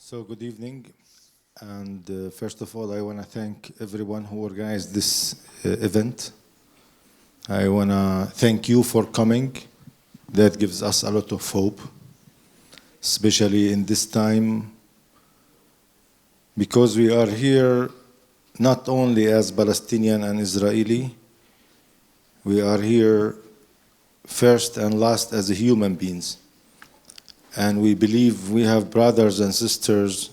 So good evening, and first of all, I want to thank everyone who organized this event. I want to thank you for coming. That gives us a lot of hope, especially in this time, because we are here not only as Palestinian and Israeli, we are here first and last as human beings. And we believe we have brothers and sisters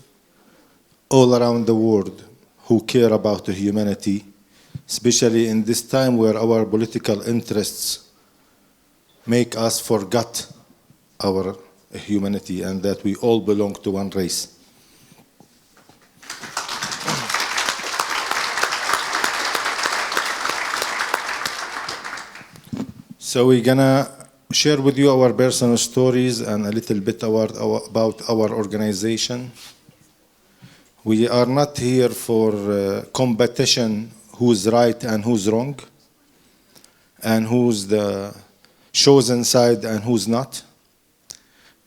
all around the world who care about the humanity, especially in this time where our political interests make us forget our humanity and that we all belong to one race. So we're gonna share with you our personal stories and a little bit about our organization. We are not here for competition, who's right and who's wrong, and who's the chosen side and who's not.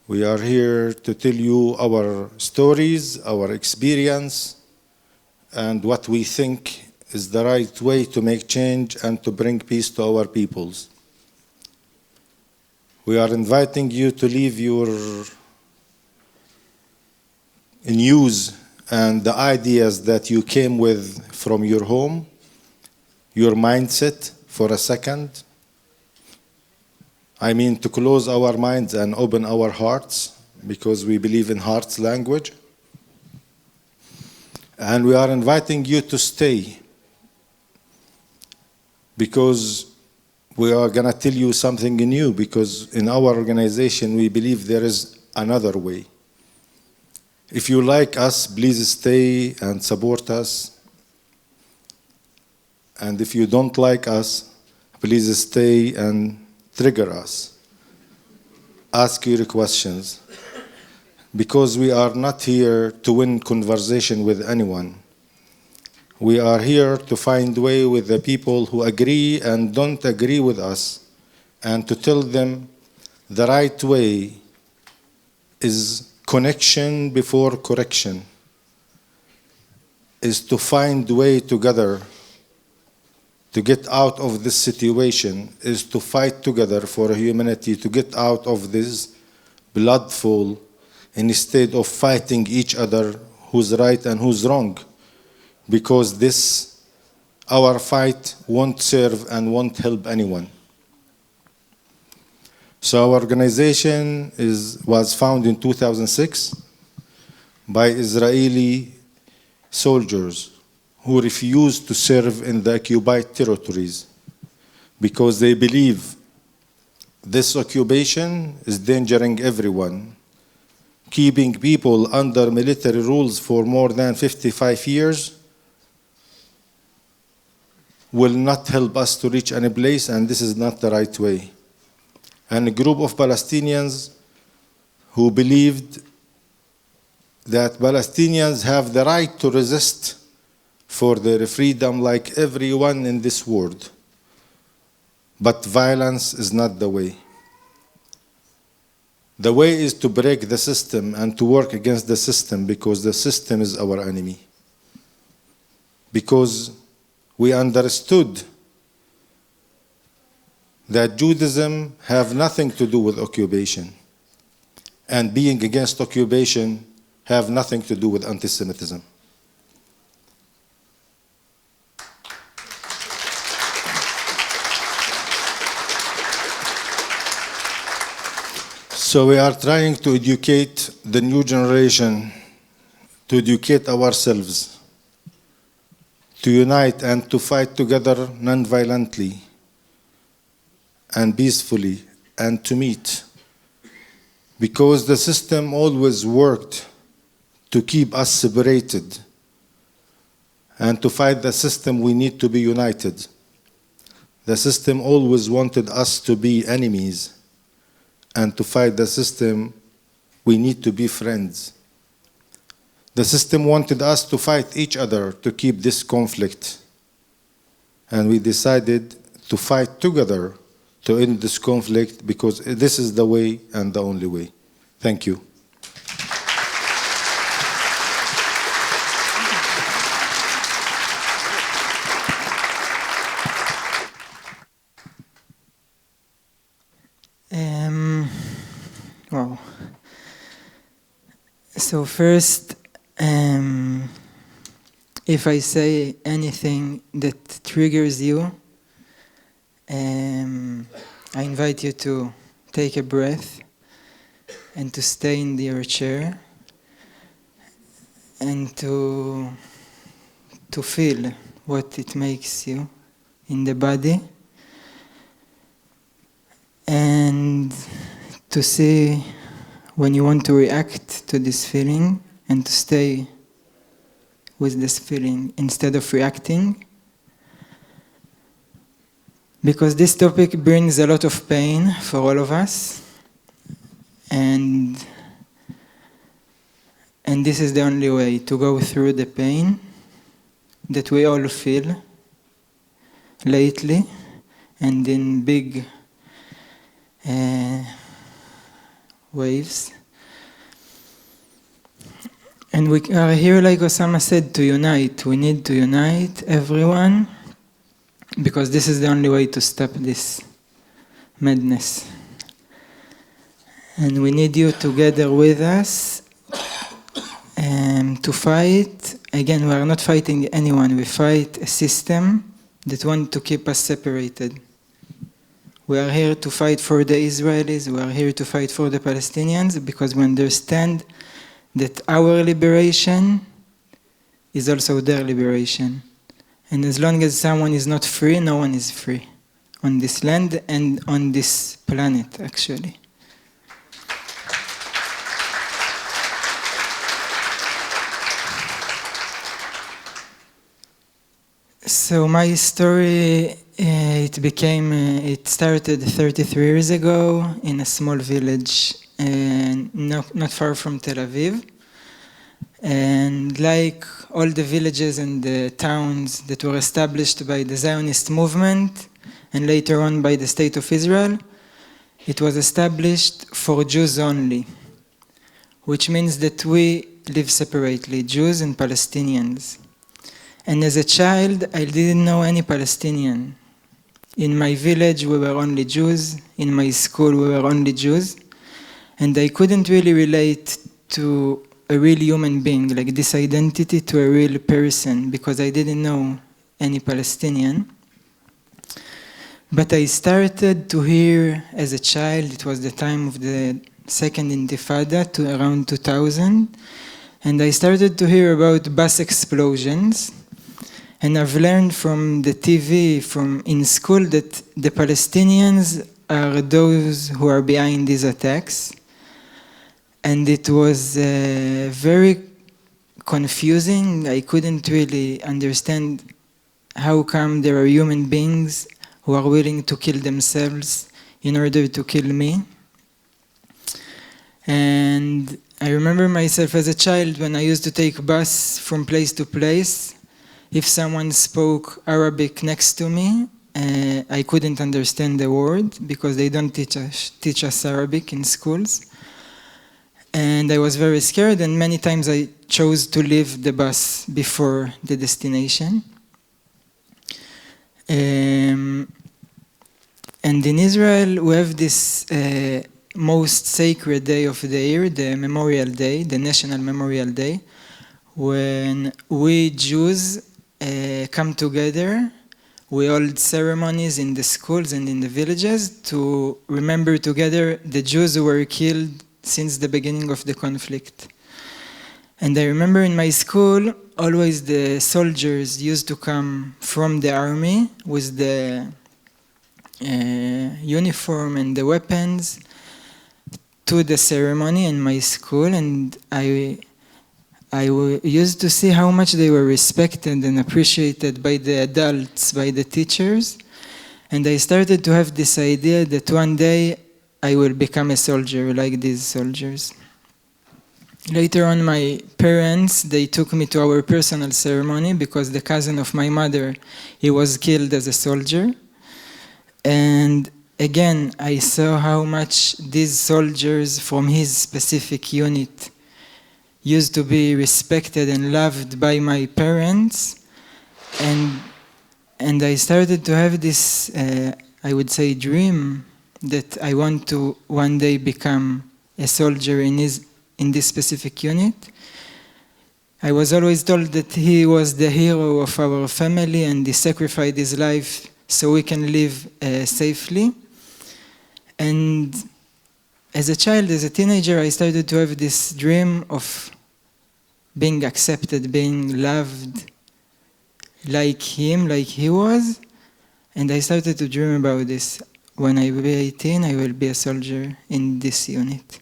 We are here to tell you our stories, our experience, and what we think is the right way to make change and to bring peace to our peoples. We are inviting you to leave your news and the ideas that you came with from your home, your mindset for a second. I mean, to close our minds and open our hearts, because we believe in heart's language. And we are inviting you to stay, because we are going to tell you something new, because in our organization we believe there is another way. If you like us, please stay and support us. And if you don't like us, please stay and trigger us. Ask your questions. Because we are not here to win conversation with anyone. We are here to find a way with the people who agree and don't agree with us, and to tell them the right way is connection before correction, is to find a way together to get out of this situation, is to fight together for humanity, to get out of this bloodful instead of fighting each other who's right and who's wrong. Because this, our fight, won't serve and won't help anyone. So our organization was founded in 2006 by Israeli soldiers who refused to serve in the occupied territories because they believe this occupation is endangering everyone, keeping people under military rules for more than 55 years will not help us to reach any place, and this is not the right way. And a group of Palestinians who believed that Palestinians have the right to resist for their freedom like everyone in this world. But violence is not the way. The way is to break the system and to work against the system, because the system is our enemy. Because we understood that Judaism have nothing to do with occupation, and being against occupation have nothing to do with anti-Semitism. So we are trying to educate the new generation, to educate ourselves, to unite and to fight together non-violently and peacefully, and to meet. Because the system always worked to keep us separated. And to fight the system, we need to be united. The system always wanted us to be enemies. And to fight the system, we need to be friends. The system wanted us to fight each other to keep this conflict. And we decided to fight together to end this conflict, because this is the way and the only way. Thank you. Wow. So first, if I say anything that triggers you, I invite you to take a breath and to stay in your chair and to feel what it makes you in the body, and to see when you want to react to this feeling and to stay with this feeling instead of reacting. Because this topic brings a lot of pain for all of us, and this is the only way to go through the pain that we all feel lately and in big waves. And we are here, like Osama said, to unite. We need to unite everyone, because this is the only way to stop this madness. And we need you together with us to fight. Again, we are not fighting anyone. We fight a system that wants to keep us separated. We are here to fight for the Israelis. We are here to fight for the Palestinians, because we understand that our liberation is also their liberation. And as long as someone is not free, no one is free on this land and on this planet, actually. So my story, it started 33 years ago in a small village not far from Tel Aviv. And like all the villages and the towns that were established by the Zionist movement and later on by the State of Israel, it was established for Jews only, which means that we live separately, Jews and Palestinians. And as a child, I didn't know any Palestinian. In my village, we were only Jews. In my school, we were only Jews. And I couldn't really relate to a real human being, like this identity to a real person, because I didn't know any Palestinian. But I started to hear as a child, it was the time of the second intifada, to around 2000, and I started to hear about bus explosions. And I've learned from the TV, from in school, that the Palestinians are those who are behind these attacks. And it was very confusing. I couldn't really understand how come there are human beings who are willing to kill themselves in order to kill me. And I remember myself as a child when I used to take bus from place to place. If someone spoke Arabic next to me, I couldn't understand the word because they don't teach us Arabic in schools. And I was very scared, and many times I chose to leave the bus before the destination. And in Israel, we have this most sacred day of the year, the Memorial Day, the National Memorial Day, when we Jews come together. We hold ceremonies in the schools and in the villages to remember together the Jews who were killed since the beginning of the conflict. And I remember in my school, always the soldiers used to come from the army with the uniform and the weapons to the ceremony in my school, and I used to see how much they were respected and appreciated by the adults, by the teachers. And I started to have this idea that one day I will become a soldier like these soldiers. Later on, my parents, they took me to our personal ceremony because the cousin of my mother, he was killed as a soldier. And again, I saw how much these soldiers from his specific unit used to be respected and loved by my parents. And I started to have this, I would say, dream that I want to one day become a soldier in this specific unit. I was always told that he was the hero of our family and he sacrificed his life so we can live safely. And as a child, as a teenager, I started to have this dream of being accepted, being loved like him, like he was. And I started to dream about this. When I will be 18, I will be a soldier in this unit.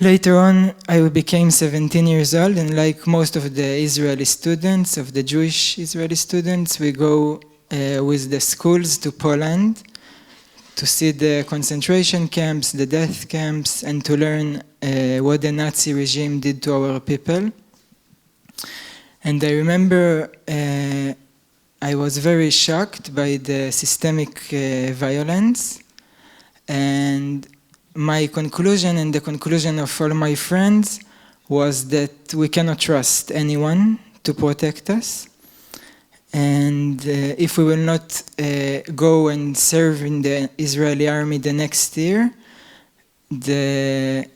Later on, I became 17 years old, and like most of the Israeli students, of the Jewish Israeli students, we go with the schools to Poland to see the concentration camps, the death camps, and to learn what the Nazi regime did to our people. And I remember I was very shocked by the systemic violence, and my conclusion and the conclusion of all my friends was that we cannot trust anyone to protect us. And if we will not go and serve in the Israeli army the next year, then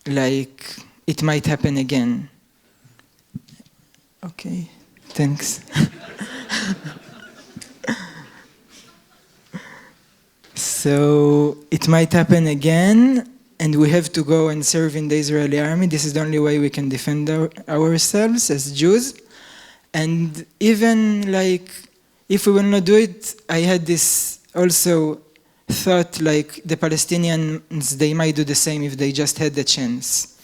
like it might happen again. Okay, thanks. So it might happen again, and we have to go and serve in the Israeli army. This is the only way we can defend ourselves as Jews. And even like, if we will not do it, I had this also thought like the Palestinians, they might do the same if they just had the chance.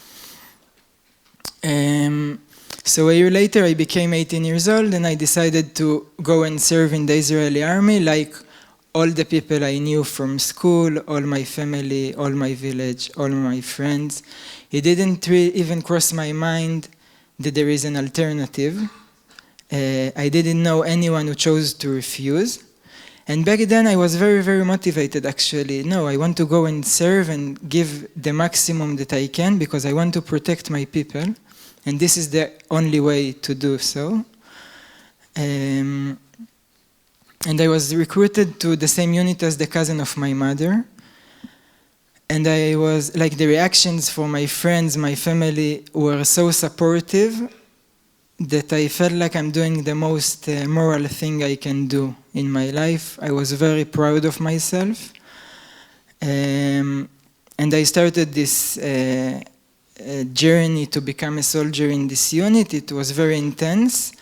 So a year later, I became 18 years old, and I decided to go and serve in the Israeli army, like all the people I knew from school, all my family, all my village, all my friends. It didn't even cross my mind that there is an alternative. I didn't know anyone who chose to refuse. And back then I was very, very motivated actually. No, I want to go and serve and give the maximum that I can because I want to protect my people. And this is the only way to do so. And I was recruited to the same unit as the cousin of my mother. And I was, like, the reactions from my friends, my family were so supportive that I felt like I'm doing the most moral thing I can do in my life. I was very proud of myself. And I started this journey to become a soldier in this unit. It was very intense.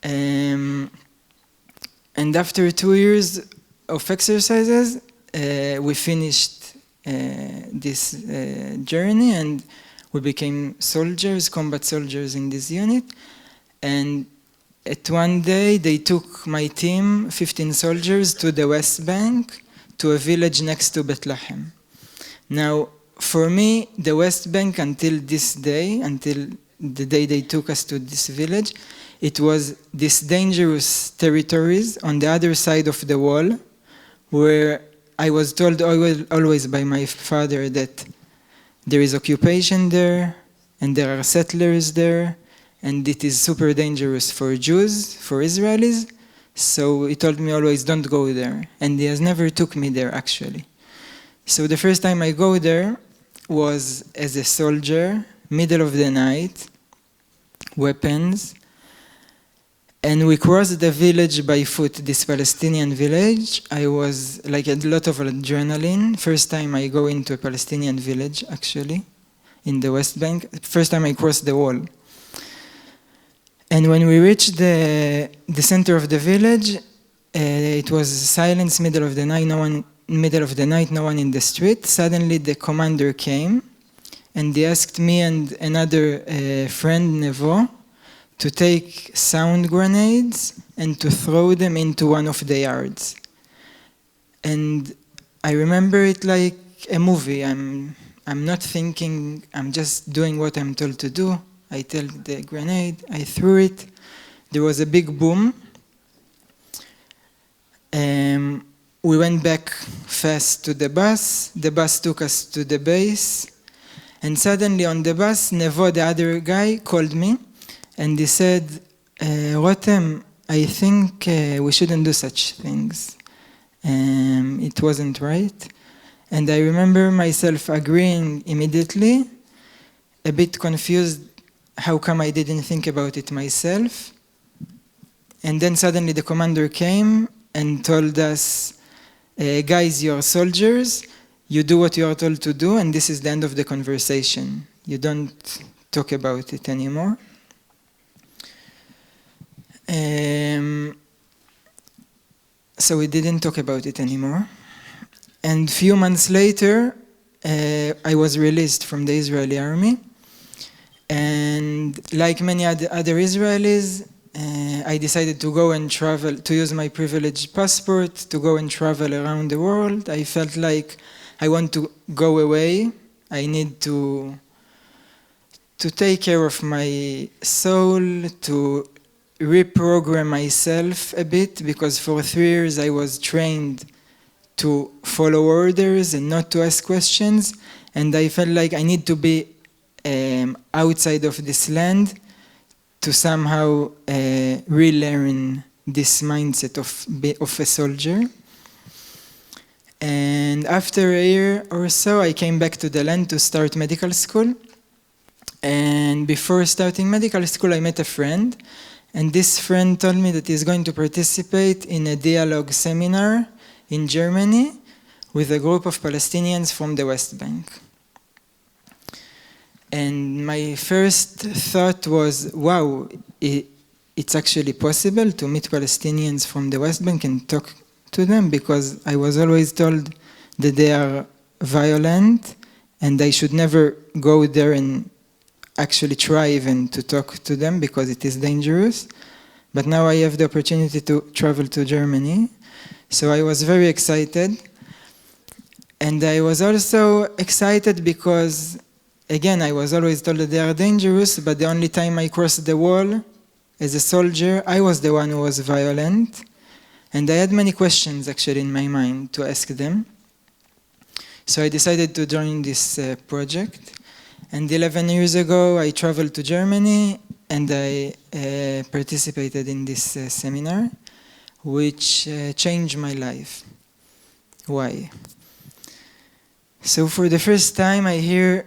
And after 2 years of exercises, we finished this journey and we became soldiers, combat soldiers in this unit. And at one day, they took my team, 15 soldiers, to the West Bank, to a village next to Bethlehem. Now, for me, the West Bank until this day, until the day they took us to this village, it was these dangerous territories on the other side of the wall, where I was told always by my father that there is occupation there, and there are settlers there, and it is super dangerous for Jews, for Israelis. So he told me always, don't go there. And he has never took me there, actually. So the first time I go there was as a soldier, middle of the night, weapons, and we crossed the village by foot, this Palestinian village. I was like a lot of adrenaline. First time I go into a Palestinian village, actually, in the West Bank. First time I crossed the wall. And when we reached the center of the village, it was silence, middle of the night, no one in the street. Suddenly the commander came, and he asked me and another friend, Nevo, to take sound grenades and to throw them into one of the yards. And I remember it like a movie. I'm not thinking, I'm just doing what I'm told to do. I took the grenade, I threw it. There was a big boom. We went back fast to the bus. The bus took us to the base. And suddenly on the bus, Nevo, the other guy, called me. And he said, Rotem, I think we shouldn't do such things. It wasn't right. And I remember myself agreeing immediately, a bit confused how come I didn't think about it myself. And then suddenly the commander came and told us, guys, you're soldiers, you do what you are told to do, and this is the end of the conversation. You don't talk about it anymore. So we didn't talk about it anymore. And a few months later, I was released from the Israeli army. And like many other Israelis, I decided to go and travel, to use my privileged passport, to go and travel around the world. I felt like I want to go away. I need to take care of my soul, to reprogram myself a bit, because for 3 years I was trained to follow orders and not to ask questions, and I felt like I need to be outside of this land to somehow relearn this mindset of a soldier. And after a year or so, I came back to the land to start medical school. And before starting medical school, I met a friend. And this friend told me that he's going to participate in a dialog seminar in Germany with a group of Palestinians from the West Bank. And my first thought was, wow, it's actually possible to meet Palestinians from the West Bank and talk to them, because I was always told that they are violent and I should never go there and actually try even to talk to them because it is dangerous. But now I have the opportunity to travel to Germany. So I was very excited. And I was also excited because, again, I was always told that they are dangerous, but the only time I crossed the wall as a soldier, I was the one who was violent. And I had many questions actually in my mind to ask them. So I decided to join this project. And 11 years ago, I traveled to Germany and I participated in this seminar, which changed my life. Why? So for the first time, I hear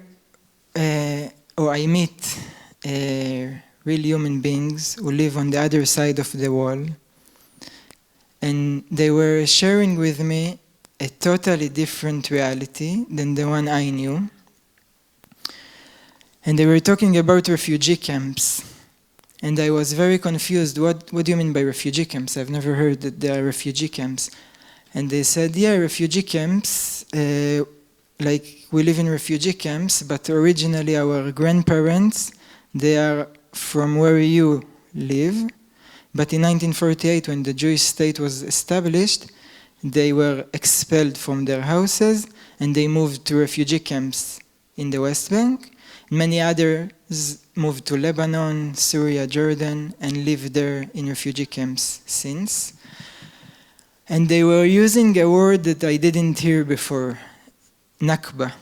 or I meet real human beings who live on the other side of the wall. And they were sharing with me a totally different reality than the one I knew. And they were talking about refugee camps. And I was very confused. What do you mean by refugee camps? I've never heard that there are refugee camps. And they said, yeah, refugee camps, like we live in refugee camps, but originally our grandparents, they are from where you live. But in 1948, when the Jewish state was established, they were expelled from their houses and they moved to refugee camps in the West Bank. Many others moved to Lebanon, Syria, Jordan, and lived there in refugee camps since. And they were using a word that I didn't hear before, Nakba.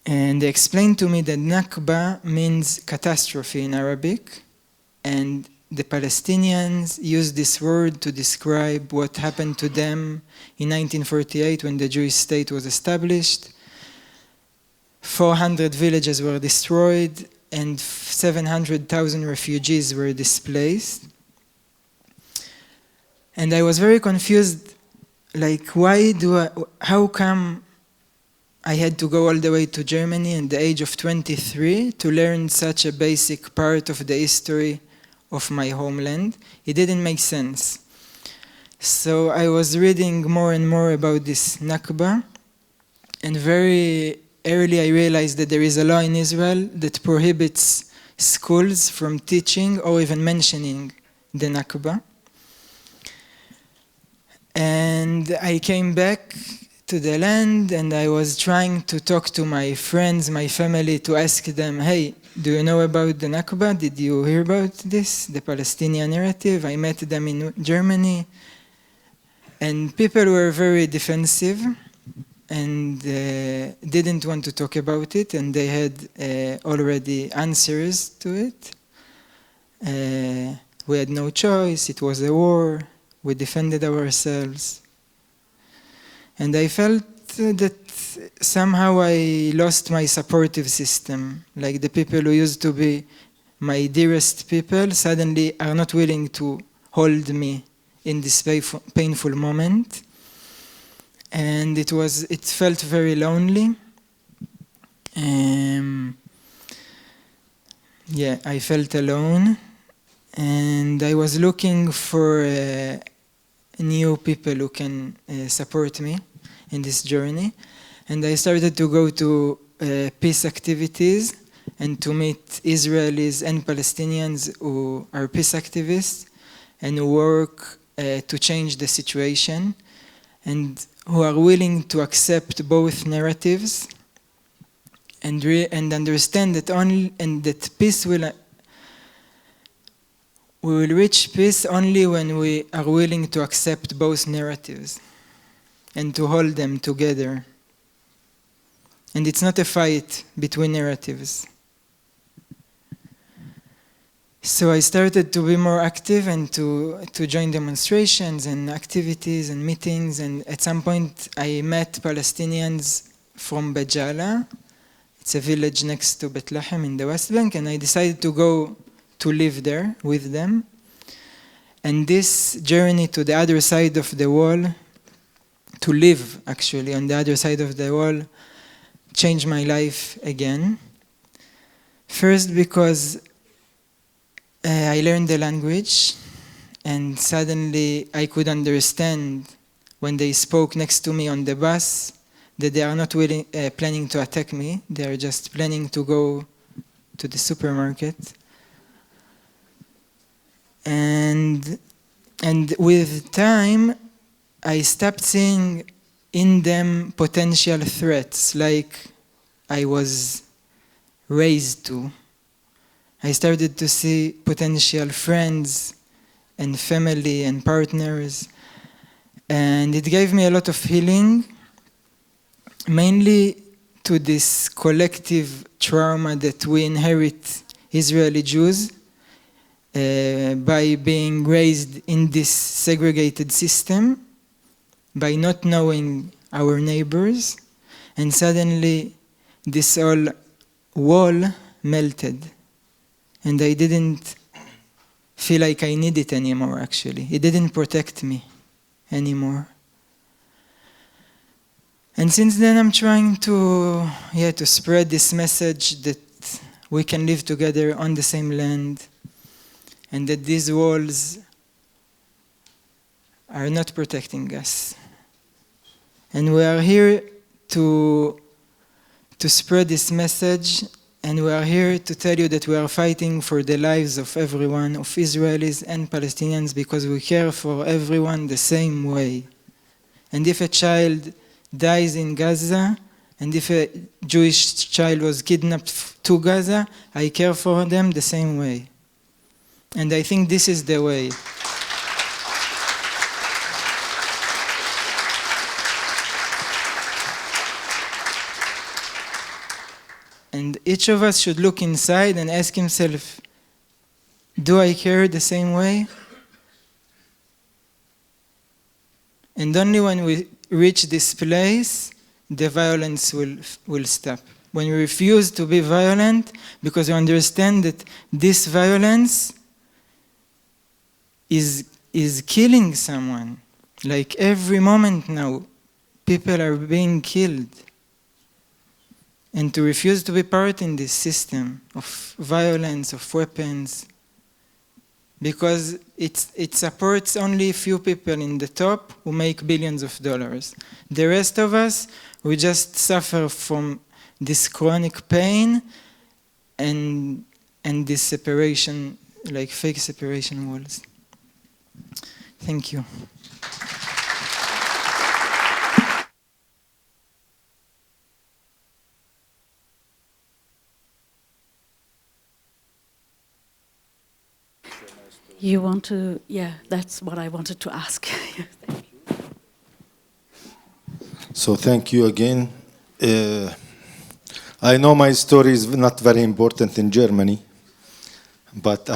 And they explained to me that Nakba means catastrophe in Arabic, and the Palestinians used this word to describe what happened to them in 1948 when the Jewish state was established. 400 villages were destroyed and 700,000 refugees were displaced. And I was very confused, like how come I had to go all the way to Germany at the age of 23 to learn such a basic part of the history of my homeland? It didn't make sense. So I was reading more and more about this Nakba, and very early I realized that there is a law in Israel that prohibits schools from teaching or even mentioning the Nakba. And I came back to the land and I was trying to talk to my friends, my family, to ask them, hey, do you know about the Nakba? Did you hear about this, the Palestinian narrative? I met them in Germany. And people were very defensive and didn't want to talk about it, and they had already answers to it. we had no choice, it was a war, we defended ourselves. And I felt that somehow I lost my supportive system, like the people who used to be my dearest people suddenly are not willing to hold me in this painful moment. And it felt very lonely. Yeah, I felt alone, and I was looking for new people who can support me in this journey. And I started to go to peace activities and to meet Israelis and Palestinians who are peace activists and who work to change the situation and who are willing to accept both narratives and understand that peace we will reach peace only when we are willing to accept both narratives and to hold them together. And it's not a fight between narratives. So I started to be more active and to join demonstrations and activities and meetings. And at some point I met Palestinians from Bejala. It's a village next to Bethlehem in the West Bank, and I decided to go to live there with them. And this journey to the other side of the wall, to live actually on the other side of the wall, changed my life again. First because I learned the language, and suddenly I could understand when they spoke next to me on the bus that they are not planning to attack me. They are just planning to go to the supermarket. And with time, I stopped seeing in them potential threats like I was raised to. I started to see potential friends and family and partners. And it gave me a lot of healing, mainly to this collective trauma that we inherit, Israeli Jews, by being raised in this segregated system, by not knowing our neighbors, and suddenly this whole wall melted. And I didn't feel like I need it anymore, actually. It didn't protect me anymore. And since then I'm trying to spread this message that we can live together on the same land, and that these walls are not protecting us. And we are here to spread this message, and we are here to tell you that we are fighting for the lives of everyone, of Israelis and Palestinians, because we care for everyone the same way. And if a child dies in Gaza, and if a Jewish child was kidnapped to Gaza, I care for them the same way. And I think this is the way. And each of us should look inside and ask himself, do I care the same way? And only when we reach this place, the violence will stop. When we refuse to be violent, because we understand that this violence is killing someone. Like every moment now, people are being killed. And to refuse to be part in this system of violence, of weapons, because it supports only a few people in the top who make billions of dollars. The rest of us, we just suffer from this chronic pain and this separation, like fake separation walls. Thank you. You want to, yeah, that's what I wanted to ask. Thank you. So thank you again. I know my story is not very important in Germany, but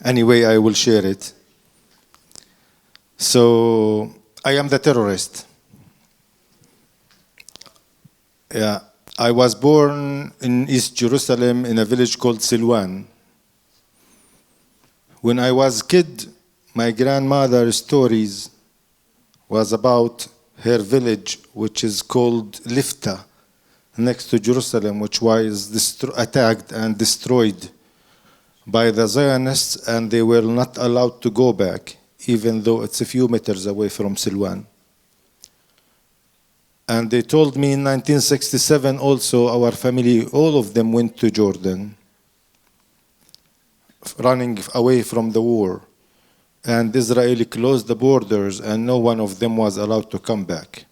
Anyway, I will share it. So I am the terrorist. Yeah, I was born in East Jerusalem in a village called Silwan. When I was a kid, my grandmother's stories was about her village, which is called Lifta, next to Jerusalem, which was attacked and destroyed by the Zionists, and they were not allowed to go back, even though it's a few meters away from Silwan. And they told me in 1967 also, our family, all of them went to Jordan, running away from the war. And Israel closed the borders, and no one of them was allowed to come back.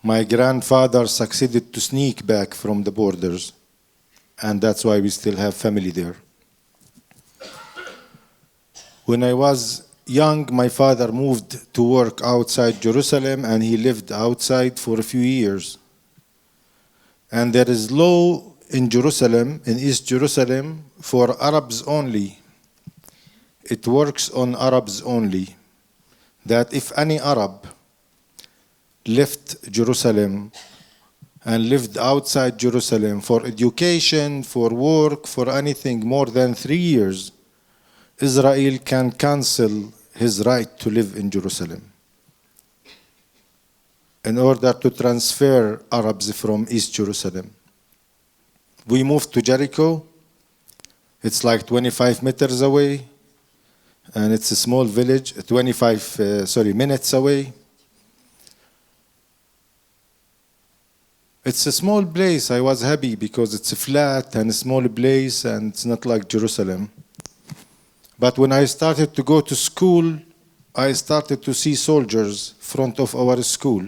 My grandfather succeeded to sneak back from the borders, and that's why we still have family there. When I was young, my father moved to work outside Jerusalem, and he lived outside for a few years. And there is law in Jerusalem, in East Jerusalem, for Arabs only. It works on Arabs only. That if any Arab left Jerusalem and lived outside Jerusalem for education, for work, for anything more than 3 years, Israel can cancel his right to live in Jerusalem in order to transfer Arabs from East Jerusalem. We moved to Jericho. It's like 25 meters away, and it's a small village, 25 minutes away. It's a small place. I was happy because it's a flat and a small place, and it's not like Jerusalem. But when I started to go to school, I started to see soldiers front of our school.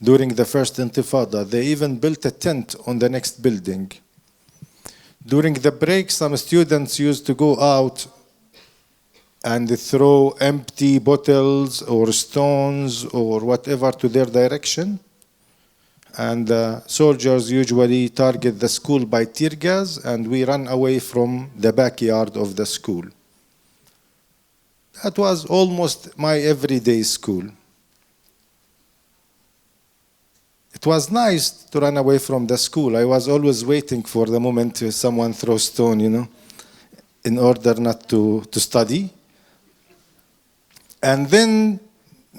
During the first intifada, they even built a tent on the next building. During the break, some students used to go out and throw empty bottles or stones or whatever to their direction. And soldiers usually target the school by tear gas, and we run away from the backyard of the school. That was almost my everyday school. It was nice to run away from the school. I was always waiting for the moment someone throws stone, in order not to study. And then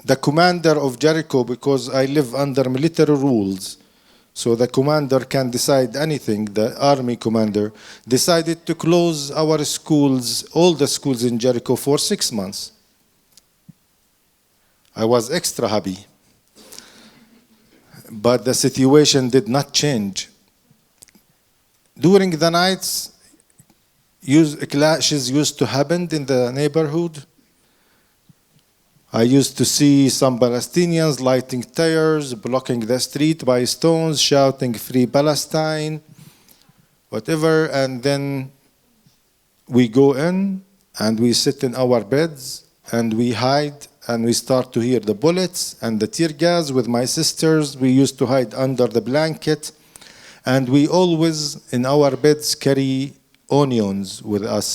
the commander of Jericho, because I live under military rules, so the commander can decide anything, the army commander, decided to close our schools, all the schools in Jericho, for 6 months. I was extra happy. But the situation did not change. During the nights, clashes used to happen in the neighborhood. I used to see some Palestinians lighting tires, blocking the street by stones, shouting "Free Palestine," whatever, and then we go in and we sit in our beds and we hide and we start to hear the bullets and the tear gas. With my sisters, we used to hide under the blanket, and we always in our beds carry onions with us,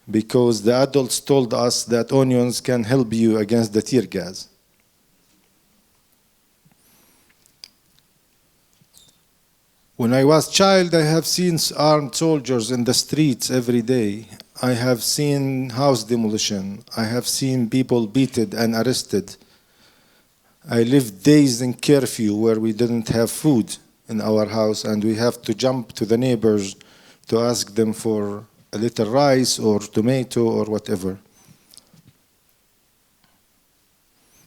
because the adults told us that onions can help you against the tear gas. When I was a child, I have seen armed soldiers in the streets every day. I have seen house demolition. I have seen people beaten and arrested. I lived days in curfew where we didn't have food in our house, and we have to jump to the neighbors to ask them for a little rice or tomato or whatever.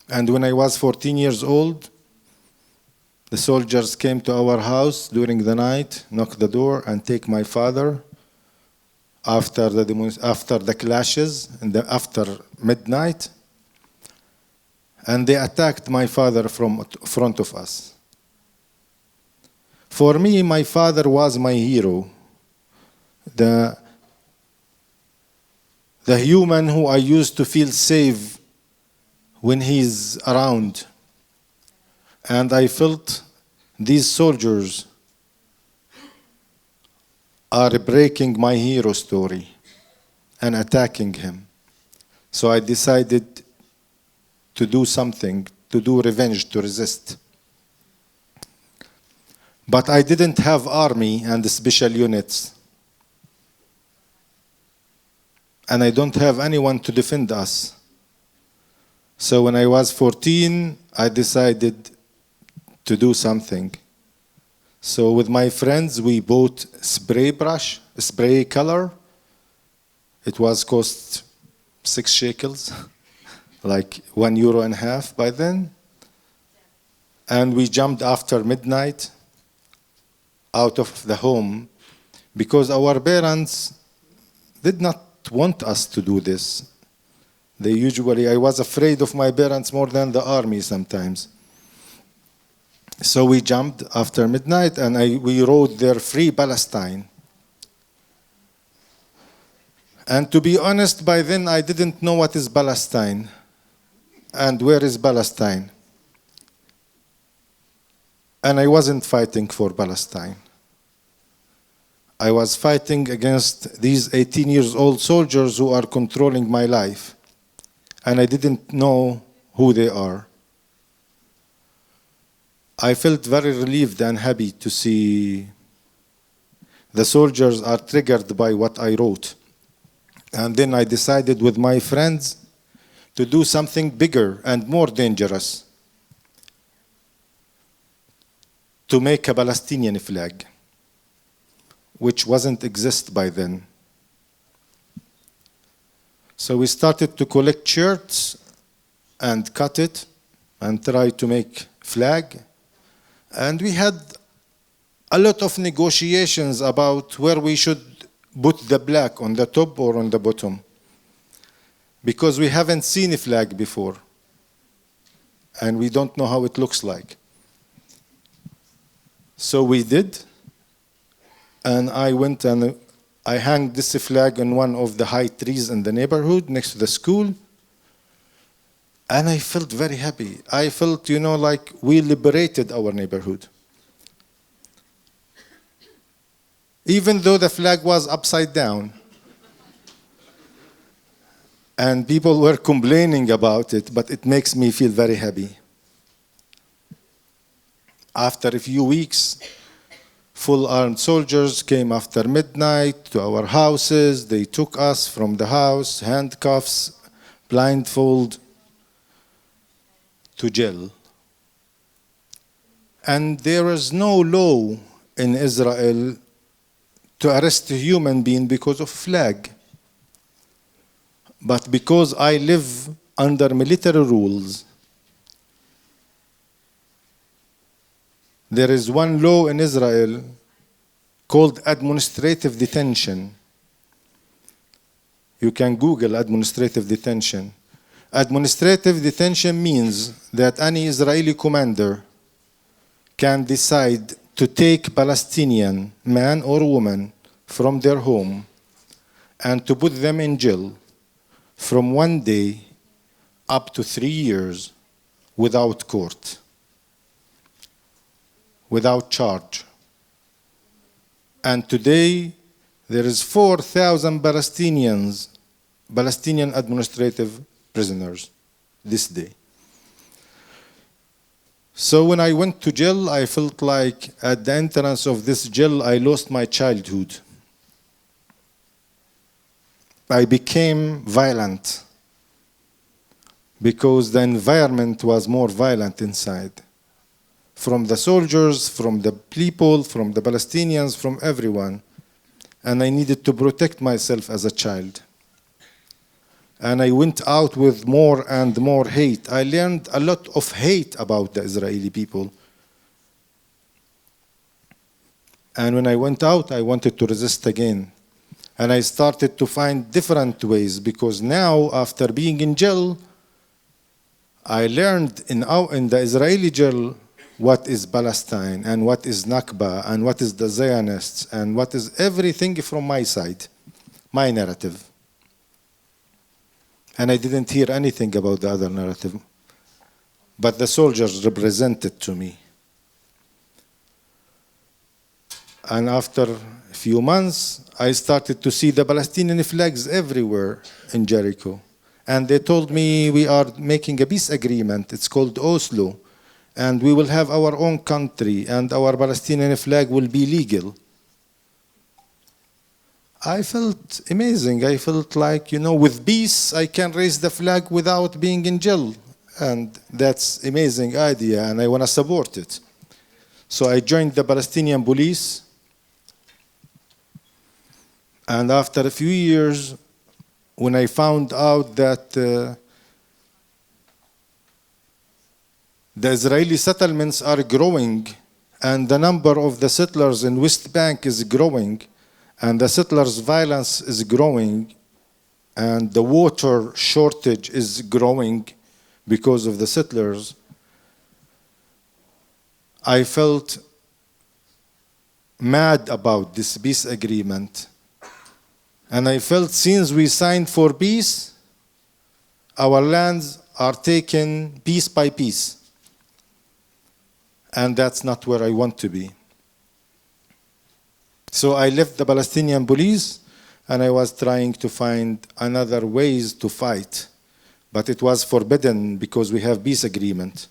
And when I was 14 years old, the soldiers came to our house during the night, knocked the door, and take my father after the clashes, after midnight. And they attacked my father from front of us. For me, my father was my hero. The human who I used to feel safe when he's around. And I felt these soldiers are breaking my hero story. and attacking him. So I decided to do something, to do revenge, to resist. But I didn't have army and special units. And I don't have anyone to defend us. So when I was 14, I decided to do something. So with my friends, we bought spray brush, spray color. It was cost 6 shekels, like €1.50 by then. And we jumped after midnight out of the home because our parents did not want us to do this. I was afraid of my parents more than the army sometimes. So we jumped after midnight and we wrote there, "Free Palestine." And to be honest, by then I didn't know what is Palestine and where is Palestine. And I wasn't fighting for Palestine. I was fighting against these 18 years old soldiers who are controlling my life. And I didn't know who they are. I felt very relieved and happy to see the soldiers are triggered by what I wrote. And then I decided with my friends to do something bigger and more dangerous, to make a Palestinian flag, which wasn't exist by then. So we started to collect shirts and cut it and try to make flag. And we had a lot of negotiations about where we should put the black, on the top or on the bottom, because we haven't seen a flag before and we don't know how it looks like. So we did, and I went and I hung this flag on one of the high trees in the neighborhood next to the school, and I felt very happy. I felt, like we liberated our neighborhood. Even though the flag was upside down. And people were complaining about it, but it makes me feel very happy. After a few weeks, full armed soldiers came after midnight to our houses. They took us from the house, handcuffs, blindfold, to jail. And there is no law in Israel to arrest a human being because of flag. But because I live under military rules, there is one law in Israel called administrative detention. You can Google administrative detention. Administrative detention means that any Israeli commander can decide to take Palestinian man or woman from their home and to put them in jail from 1 day up to 3 years without court, without charge. And today there is 4,000 Palestinian administrative prisoners this day. So when I went to jail, I felt like at the entrance of this jail, I lost my childhood. I became violent because the environment was more violent inside. From the soldiers, from the people, from the Palestinians, from everyone. And I needed to protect myself as a child. And I went out with more and more hate. I learned a lot of hate about the Israeli people. And when I went out, I wanted to resist again. And I started to find different ways, because now, after being in jail, I learned in the Israeli jail what is Palestine, and what is Nakba, and what is the Zionists, and what is everything from my side, my narrative. And I didn't hear anything about the other narrative. But the soldiers represented to me. And after a few months, I started to see the Palestinian flags everywhere in Jericho. And they told me, we are making a peace agreement. It's called Oslo. And we will have our own country, and our Palestinian flag will be legal. I felt amazing. I felt like, with peace, I can raise the flag without being in jail. And that's an amazing idea, and I want to support it. So I joined the Palestinian police. And after a few years, when I found out that the Israeli settlements are growing, and the number of the settlers in West Bank is growing, and the settlers' violence is growing, and the water shortage is growing because of the settlers, I felt mad about this peace agreement. And I felt since we signed for peace, our lands are taken piece by piece. And that's not where I want to be. So I left the Palestinian police, and I was trying to find another ways to fight. But it was forbidden because we have peace agreement.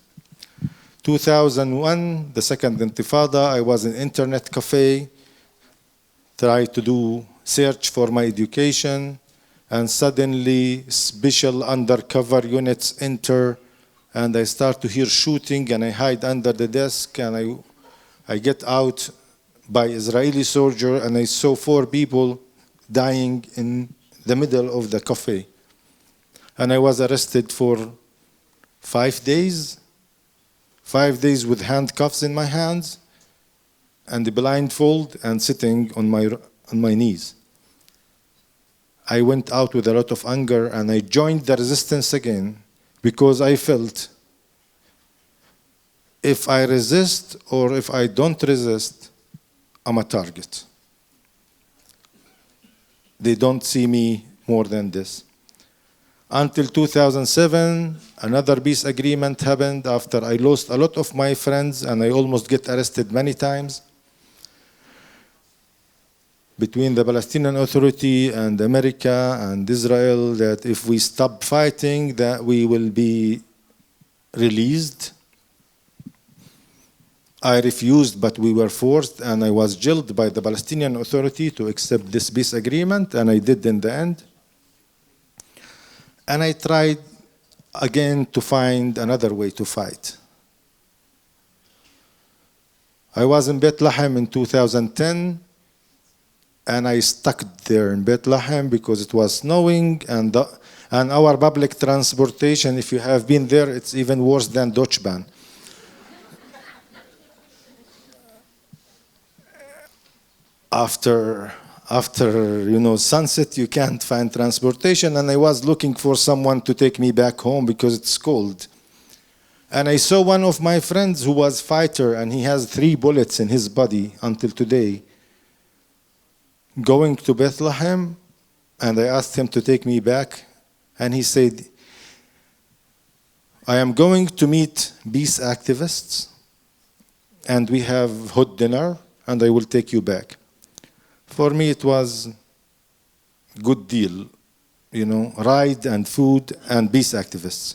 2001, the second intifada, I was in internet cafe, tried to do search for my education, and suddenly special undercover units enter, and I start to hear shooting, and I hide under the desk, and I get out by Israeli soldier, and I saw 4 people dying in the middle of the cafe. And I was arrested for 5 days, 5 days with handcuffs in my hands, and the blindfold, and sitting on my knees. I went out with a lot of anger, and I joined the resistance again, because I felt if I resist or if I don't resist, I'm a target. They don't see me more than this. Until 2007, another peace agreement happened after I lost a lot of my friends, and I almost get arrested many times, between the Palestinian Authority and America and Israel, that if we stop fighting, that we will be released. I refused, but we were forced, and I was jailed by the Palestinian Authority to accept this peace agreement, and I did in the end. And I tried again to find another way to fight. I was in Bethlehem in 2010, and I stuck there in Bethlehem because it was snowing, and our public transportation, if you have been there, it's even worse than Deutsche Bahn. After sunset, you can't find transportation, and I was looking for someone to take me back home because it's cold. And I saw one of my friends who was a fighter, and he has 3 bullets in his body until today, going to Bethlehem, and I asked him to take me back, and he said, I am going to meet peace activists, and we have hot dinner, and I will take you back. For me, it was a good deal, ride and food and peace activists.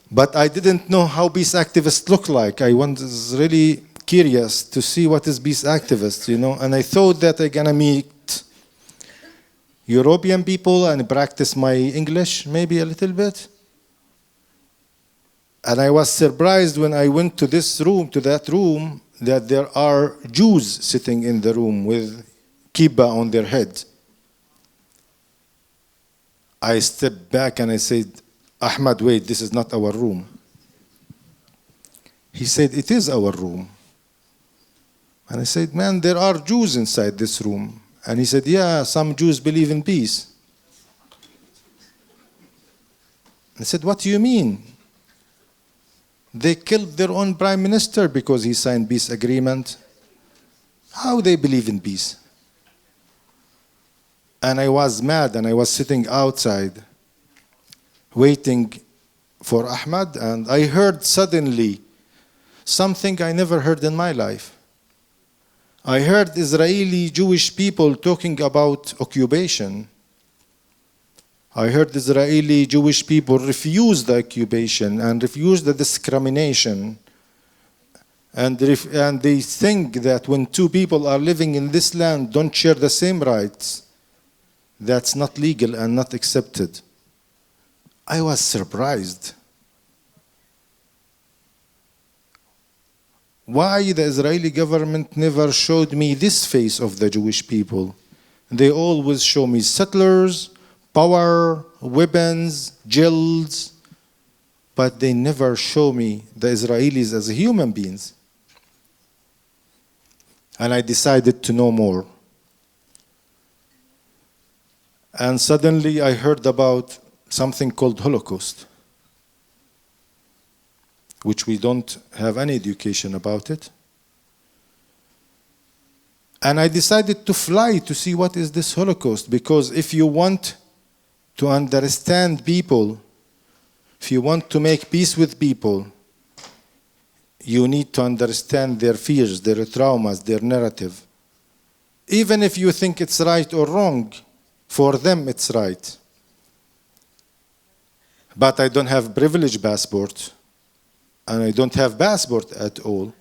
But I didn't know how peace activists look like. I was really curious to see what is peace activists, and I thought that I'm gonna meet European people and practice my English maybe a little bit. And I was surprised when I went to that room, that there are Jews sitting in the room with kippah on their head. I stepped back and I said, Ahmad, wait, this is not our room. He said, it is our room. And I said, man, there are Jews inside this room. And he said, yeah, some Jews believe in peace. I said, what do you mean? They killed their own prime minister because he signed peace agreement. How they believe in peace? And I was mad, and I was sitting outside waiting for Ahmad, and I heard suddenly something I never heard in my life. I heard Israeli Jewish people talking about occupation. I heard Israeli Jewish people refuse the occupation and refuse the discrimination. And they think that when two people are living in this land don't share the same rights, that's not legal and not accepted. I was surprised. Why the Israeli government never showed me this face of the Jewish people? They always show me settlers, power, weapons, jails, but they never show me the Israelis as human beings. And I decided to know more. And suddenly I heard about something called Holocaust, which we don't have any education about it. And I decided to fly to see what is this Holocaust, because if you want to understand people, if you want to make peace with people, you need to understand their fears, their traumas, their narrative. Even if you think it's right or wrong, for them it's right. But I don't have privilege passport, and I don't have passport at all.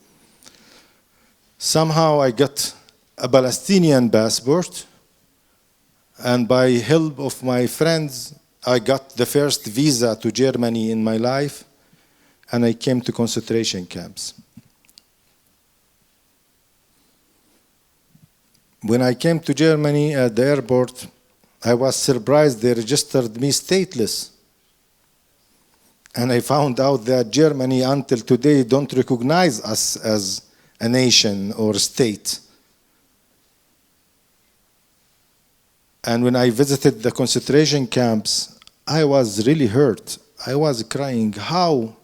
Somehow I got a Palestinian passport, and by help of my friends, I got the first visa to Germany in my life, and I came to concentration camps. When I came to Germany at the airport, I was surprised they registered me stateless. And I found out that Germany until today don't recognize us as a nation or a state. And when I visited the concentration camps, I was really hurt. I was crying. How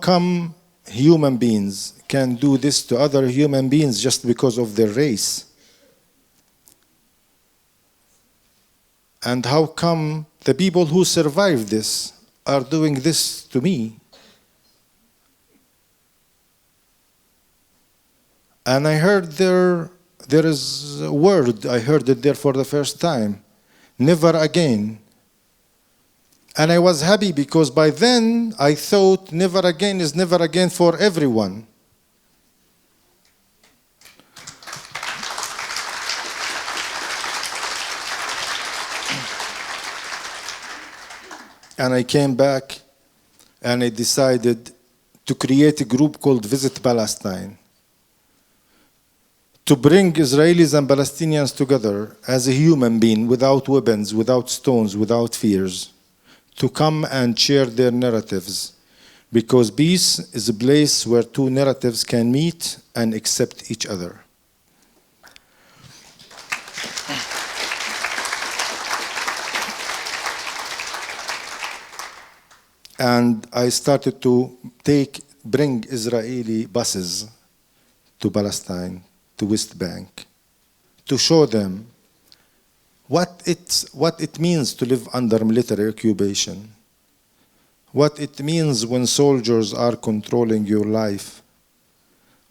come human beings can do this to other human beings just because of their race? And how come the people who survived this are doing this to me? And I heard there is a word, I heard it there for the first time, never again. And I was happy because by then I thought never again is never again for everyone. And I came back and I decided to create a group called Visit Palestine, to bring Israelis and Palestinians together as a human being, without weapons, without stones, without fears, to come and share their narratives, because peace is a place where two narratives can meet and accept each other. And I started to bring Israeli buses to Palestine, to West Bank, to show them what it means to live under military occupation, what it means when soldiers are controlling your life,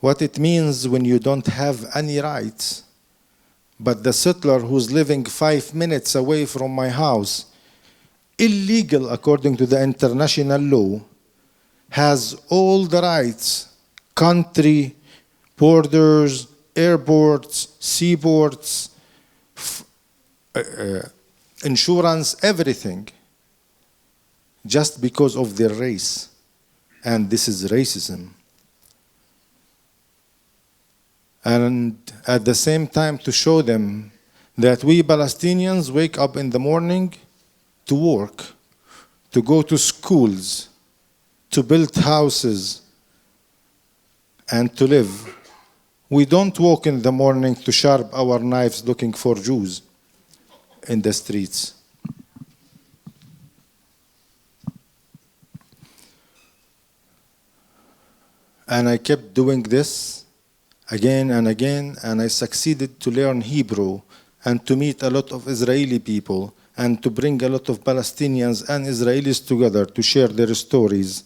what it means when you don't have any rights, but the settler who's living 5 minutes away from my house, illegal according to the international law, has all the rights, country, borders, airports, seaports, insurance, everything, just because of their race. And this is racism. And at the same time to show them that we Palestinians wake up in the morning to work, to go to schools, to build houses, and to live. We don't walk in the morning to sharp our knives looking for Jews in the streets. And I kept doing this again and again, and I succeeded to learn Hebrew and to meet a lot of Israeli people and to bring a lot of Palestinians and Israelis together to share their stories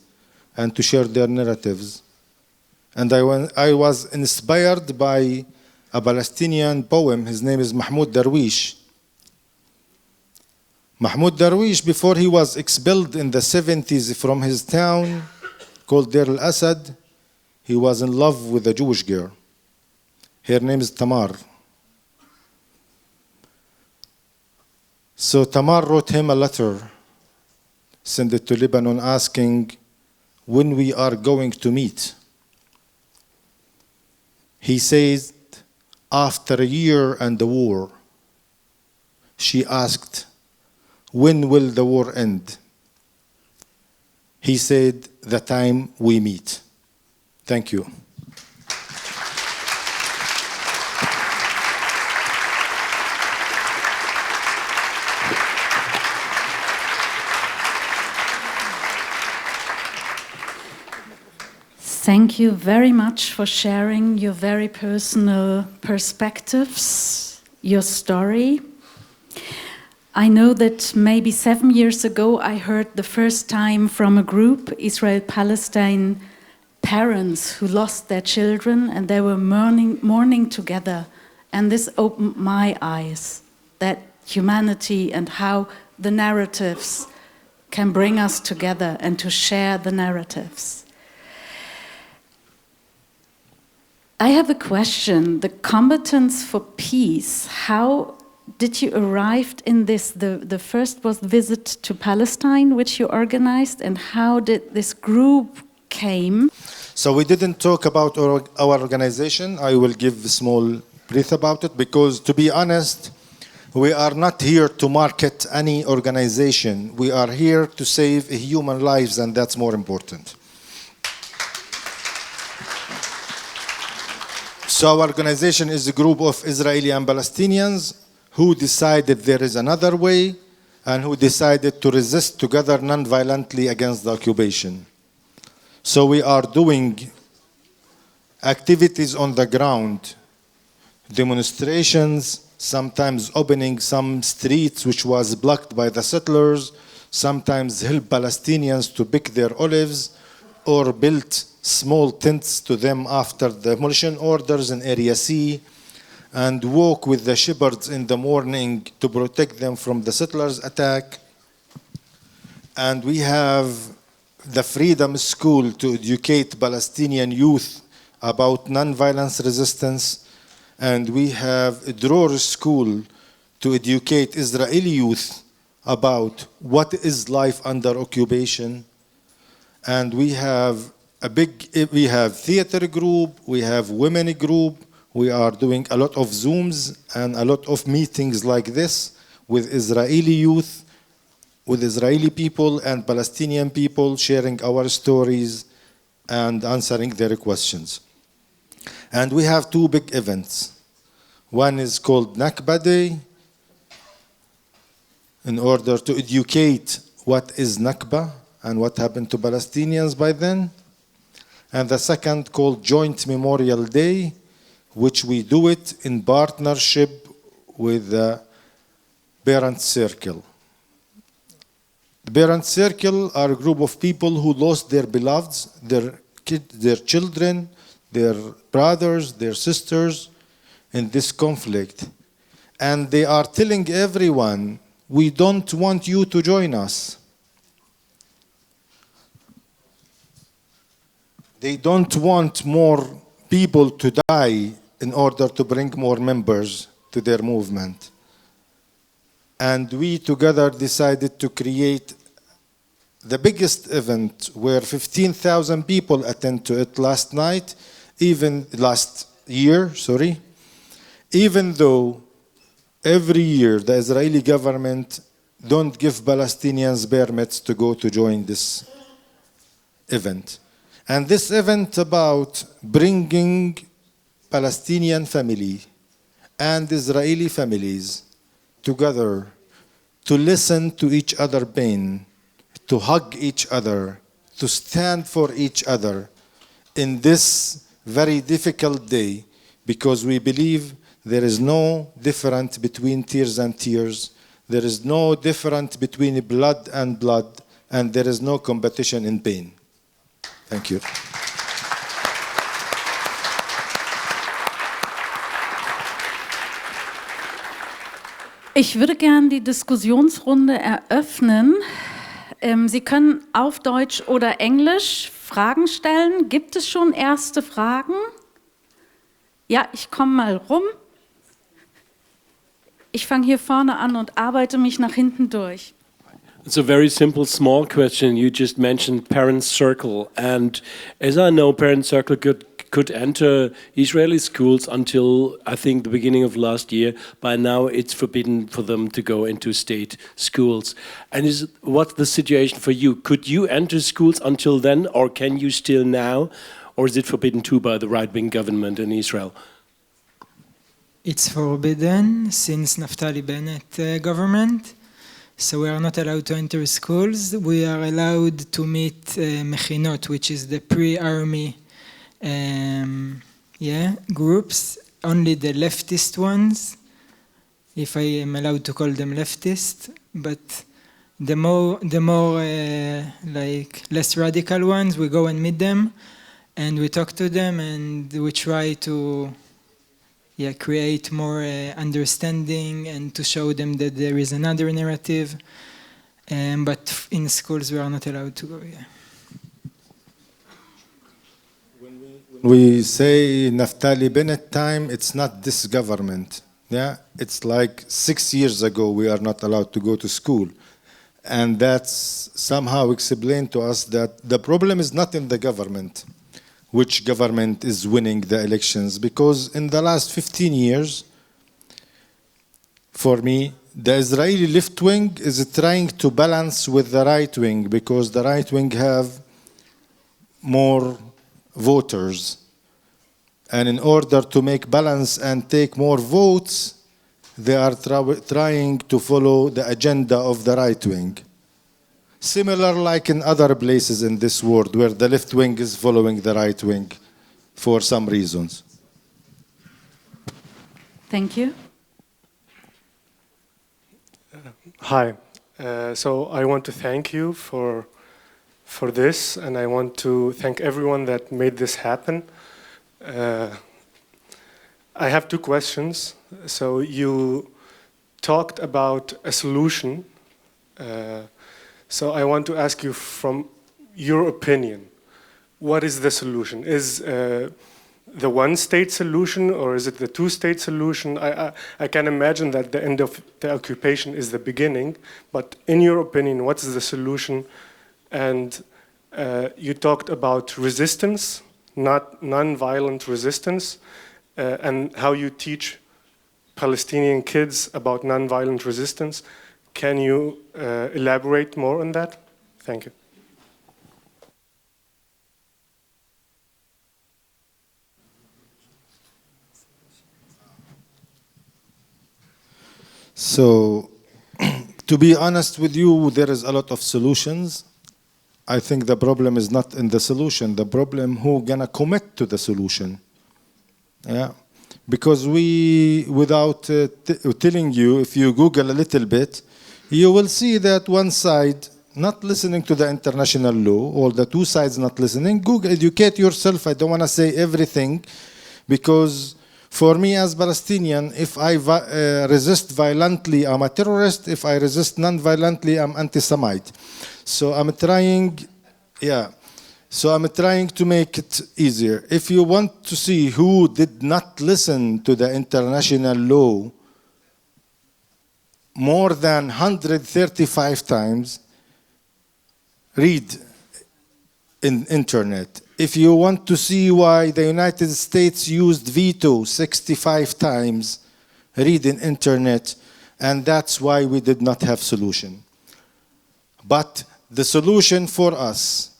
and to share their narratives. And I was inspired by a Palestinian poem. His name is Mahmoud Darwish. Mahmoud Darwish, before he was expelled in the 70s from his town called Deir al-Asad, he was in love with a Jewish girl. Her name is Tamar. So Tamar wrote him a letter, sent it to Lebanon, asking when we are going to meet. He says, after a year and the war. She asked, when will the war end? He said, the time we meet. Thank you. Thank you very much for sharing your very personal perspectives, your story. I know that maybe 7 years ago I heard the first time from a group, Israel Palestine parents who lost their children, and they were mourning together. And this opened my eyes, that humanity and how the narratives can bring us together and to share the narratives. I have a question. The Combatants for Peace, how did you arrive in this? The first was visit to Palestine, which you organized, and how did this group came? So we didn't talk about our organization. I will give a small brief about it because, to be honest, we are not here to market any organization. We are here to save human lives, and that's more important. So our organization is a group of Israeli and Palestinians who decided there is another way and who decided to resist together non-violently against the occupation. So we are doing activities on the ground, demonstrations, sometimes opening some streets which was blocked by the settlers, sometimes help Palestinians to pick their olives or build small tents to them after demolition orders in Area C, and walk with the shepherds in the morning to protect them from the settlers' attack. And we have the Freedom School to educate Palestinian youth about nonviolence resistance. And we have a Dror School to educate Israeli youth about what is life under occupation. And we have theater group, we have women group, we are doing a lot of Zooms and a lot of meetings like this with Israeli youth, with Israeli people and Palestinian people, sharing our stories and answering their questions. And we have two big events. One is called Nakba Day, in order to educate what is Nakba and what happened to Palestinians by then. And the second called Joint Memorial Day, which we do it in partnership with the Parent Circle. The Parent Circle are a group of people who lost their beloveds, their kids, their children, their brothers, their sisters in this conflict. And they are telling everyone, we don't want you to join us. They don't want more people to die in order to bring more members to their movement. And we together decided to create the biggest event where 15,000 people attend to it last year, even though every year the Israeli government don't give Palestinians permits to go to join this event. And this event about bringing Palestinian family and Israeli families together to listen to each other's pain, to hug each other, to stand for each other in this very difficult day, because we believe there is no difference between tears and tears, there is no difference between blood and blood, and there is no competition in pain. Thank you. Ich würde gern die Diskussionsrunde eröffnen. Sie können auf Deutsch oder Englisch Fragen stellen. Gibt es schon erste Fragen? Ja, ich komme mal rum. Ich fange hier vorne an und arbeite mich nach hinten durch. It's a very simple, small question. You just mentioned Parent Circle, and as I know, Parent Circle could enter Israeli schools until, I think, the beginning of last year. By now, it's forbidden for them to go into state schools. And what's the situation for you? Could you enter schools until then, or can you still now, or is it forbidden too by the right-wing government in Israel? It's forbidden since Naftali Bennett government. So we are not allowed to enter schools. We are allowed to meet mechinot, which is the pre-army groups, only the leftist ones, if I am allowed to call them leftist. But the more like less radical ones, we go and meet them, and we talk to them, and we try to create more understanding and to show them that there is another narrative. But in schools, we are not allowed to go. Yeah. When we say Naftali Bennett time, it's not this government. Yeah, it's like 6 years ago we are not allowed to go to school. And that's somehow explained to us that the problem is not in the government, which government is winning the elections, because in the last 15 years, for me, the Israeli left wing is trying to balance with the right wing, because the right wing have more voters. And in order to make balance and take more votes, they are trying to follow the agenda of the right wing. Similar like in other places in this world where the left wing is following the right wing for some reasons. Thank you. Hi. So I want to thank you for this, and I want to thank everyone that made this happen. I have two questions. So you talked about a solution. So I want to ask you, from your opinion, what is the solution? Is the one-state solution, or is it the two-state solution? I can imagine that the end of the occupation is the beginning, but in your opinion, what is the solution? And you talked about resistance, not non-violent resistance, and how you teach Palestinian kids about non-violent resistance. Can you elaborate more on that? Thank you. So, to be honest with you, there is a lot of solutions. I think the problem is not in the solution. The problem who gonna commit to the solution. Yeah, because without telling you, if you Google a little bit, you will see that one side not listening to the international law, or the two sides not listening. Google, educate yourself. I don't want to say everything, because for me as Palestinian, if I resist violently, I'm a terrorist. If I resist non-violently, I'm anti-Semite. So I'm trying, So I'm trying to make it easier. If you want to see who did not listen to the international law more than 135 times, read in internet. If you want to see why the United States used veto 65 times, read in internet, and that's why we did not have solution. But the solution for us,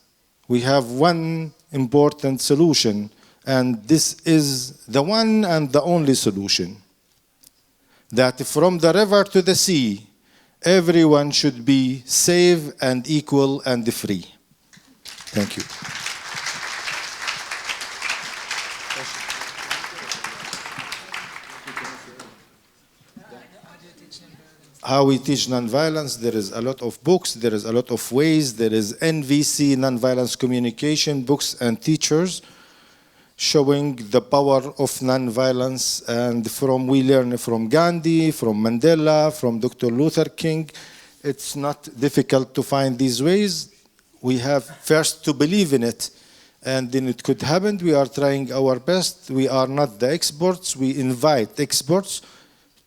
we have one important solution, and this is the one and the only solution. That from the river to the sea, everyone should be safe and equal and free. Thank you. How we teach nonviolence, there is a lot of books, there is a lot of ways, there is NVC, nonviolence communication, books and teachers. showing the power of non-violence. And we learn from Gandhi, from Mandela, from Dr. Luther King. It's not difficult to find these ways. We have first to believe in it, and then it could happen. We are trying our best. We are not the experts. We invite experts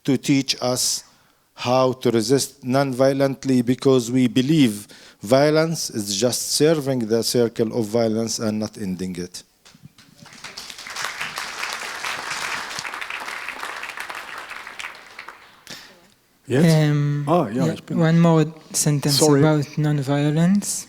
to teach us how to resist non-violently, because we believe violence is just serving the circle of violence and not ending it. Yes? Ja, Yeah, ich bin. one more sentence Sorry. about non-violence.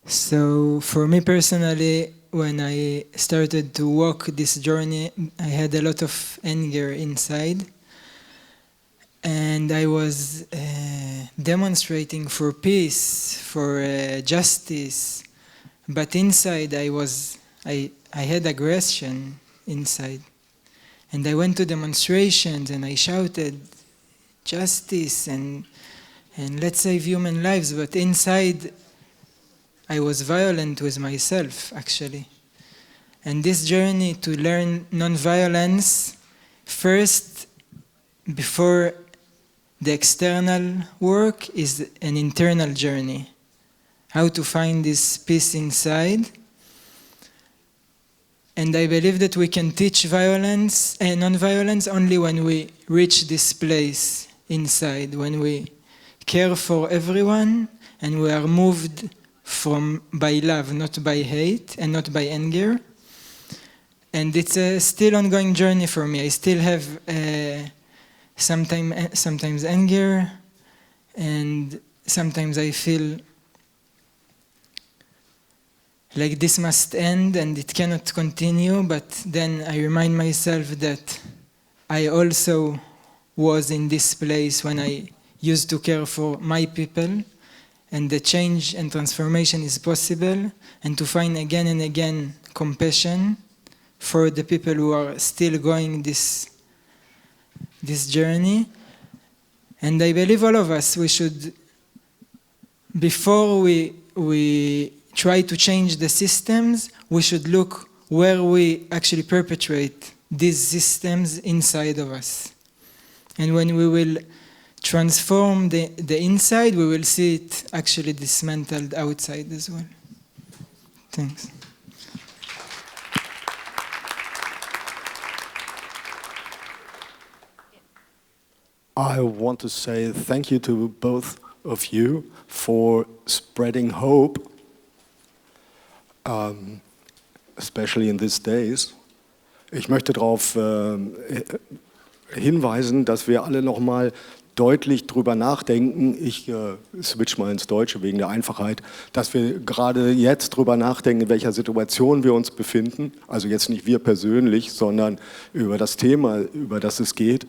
So for me personally, when I started to walk this journey, I had a lot of anger inside. And I was demonstrating for peace, for justice. But inside I had aggression inside. And I went to demonstrations and I shouted justice and let's save human lives. But inside I was violent with myself, actually. And this journey to learn non-violence, first, before the external work, is an internal journey. How to find this peace inside. And I believe that we can teach violence and non-violence only when we reach this place inside, when we care for everyone and we are moved by love, not by hate and not by anger. And it's a still ongoing journey for me. I still have sometimes anger, and sometimes I feel like this must end and it cannot continue, but then I remind myself that I also was in this place when I used to care for my people, and the change and transformation is possible, and to find again and again compassion for the people who are still going this journey. And I believe all of us, we should, before we try to change the systems, we should look where we actually perpetrate these systems inside of us. And when we will transform the inside, we will see it actually dismantled outside as well. Thanks. I want to say thank you to both of you for spreading hope, especially in these days. Ich möchte darauf hinweisen, dass wir alle noch mal deutlich drüber nachdenken. Ich switch mal ins Deutsche wegen der Einfachheit, dass wir gerade jetzt drüber nachdenken, in welcher Situation wir uns befinden. Also jetzt nicht wir persönlich, sondern über das Thema, über das es geht.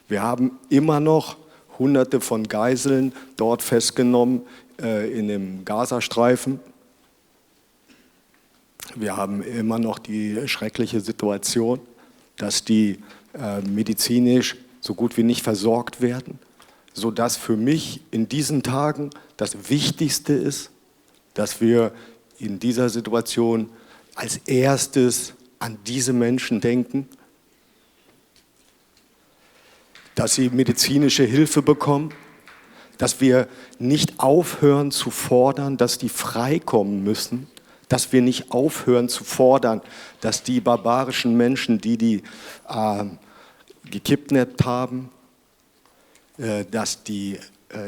Wir haben immer noch Hunderte von Geiseln dort festgenommen in dem Gazastreifen. Wir haben immer noch die schreckliche Situation, dass die medizinisch so gut wie nicht versorgt werden, sodass für mich in diesen Tagen das Wichtigste ist, dass wir in dieser Situation als erstes an diese Menschen denken, dass sie medizinische Hilfe bekommen, dass wir nicht aufhören zu fordern, dass die freikommen müssen, dass wir nicht aufhören zu fordern, dass die barbarischen Menschen, die gekidnappt haben, dass die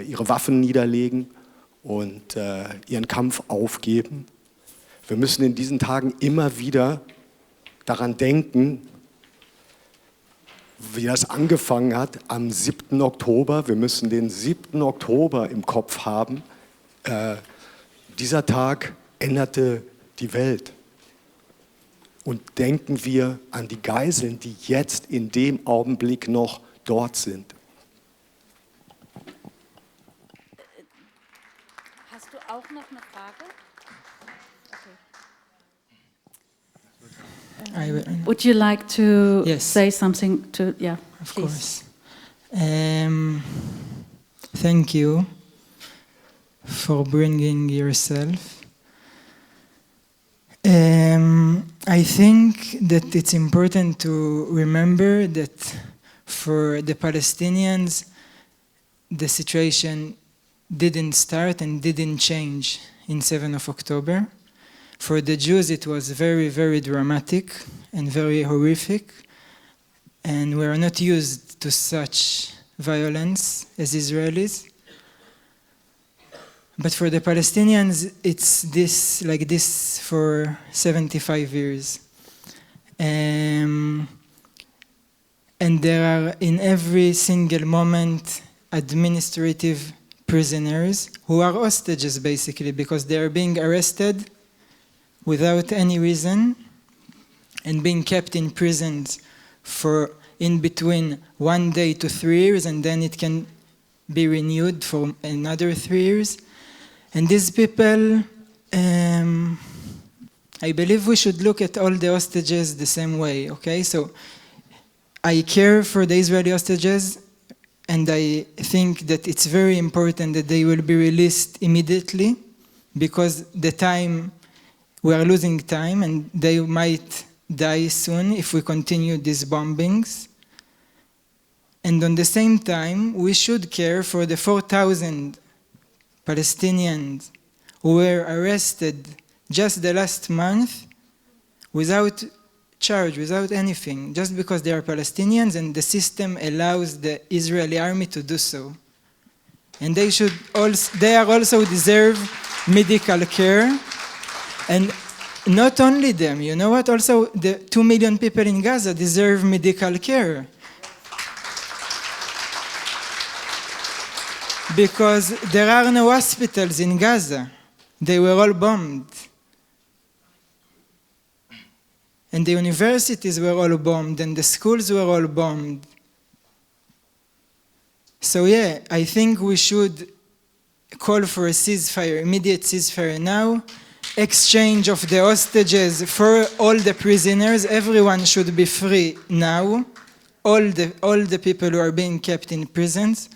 ihre Waffen niederlegen und ihren Kampf aufgeben. Wir müssen in diesen Tagen immer wieder daran denken, wie das angefangen hat am 7. Oktober. Wir müssen den 7. Oktober im Kopf haben. Dieser Tag änderte die Welt. Und denken wir an die Geiseln, die jetzt in dem Augenblick noch dort sind. Hast du auch noch eine Frage? Would you like to say something to, yeah, of please. Course. Thank you for bringing yourself. I think that it's important to remember that for the Palestinians, the situation didn't start and didn't change in 7th of October. For the Jews, it was very, very dramatic and very horrific, and we are not used to such violence as Israelis. But for the Palestinians, it's like this for 75 years. And there are, in every single moment, administrative prisoners who are hostages, basically, because they are being arrested without any reason and being kept in prisons for in between 1 day to 3 years, and then it can be renewed for another 3 years. And these people, I believe we should look at all the hostages the same way, okay? So I care for the Israeli hostages, and I think that it's very important that they will be released immediately, because we are losing time, and they might die soon if we continue these bombings. And on the same time, we should care for the 4,000 Palestinians who were arrested just the last month without charge, without anything, just because they are Palestinians and the system allows the Israeli army to do so. And they are also deserve medical care. And not only them, you know what? Also, the 2 million people in Gaza deserve medical care. Because there are no hospitals in Gaza. They were all bombed. And the universities were all bombed, and the schools were all bombed. So yeah, I think we should call for a ceasefire, immediate ceasefire now, exchange of the hostages for all the prisoners. Everyone should be free now. All the people who are being kept in prisons,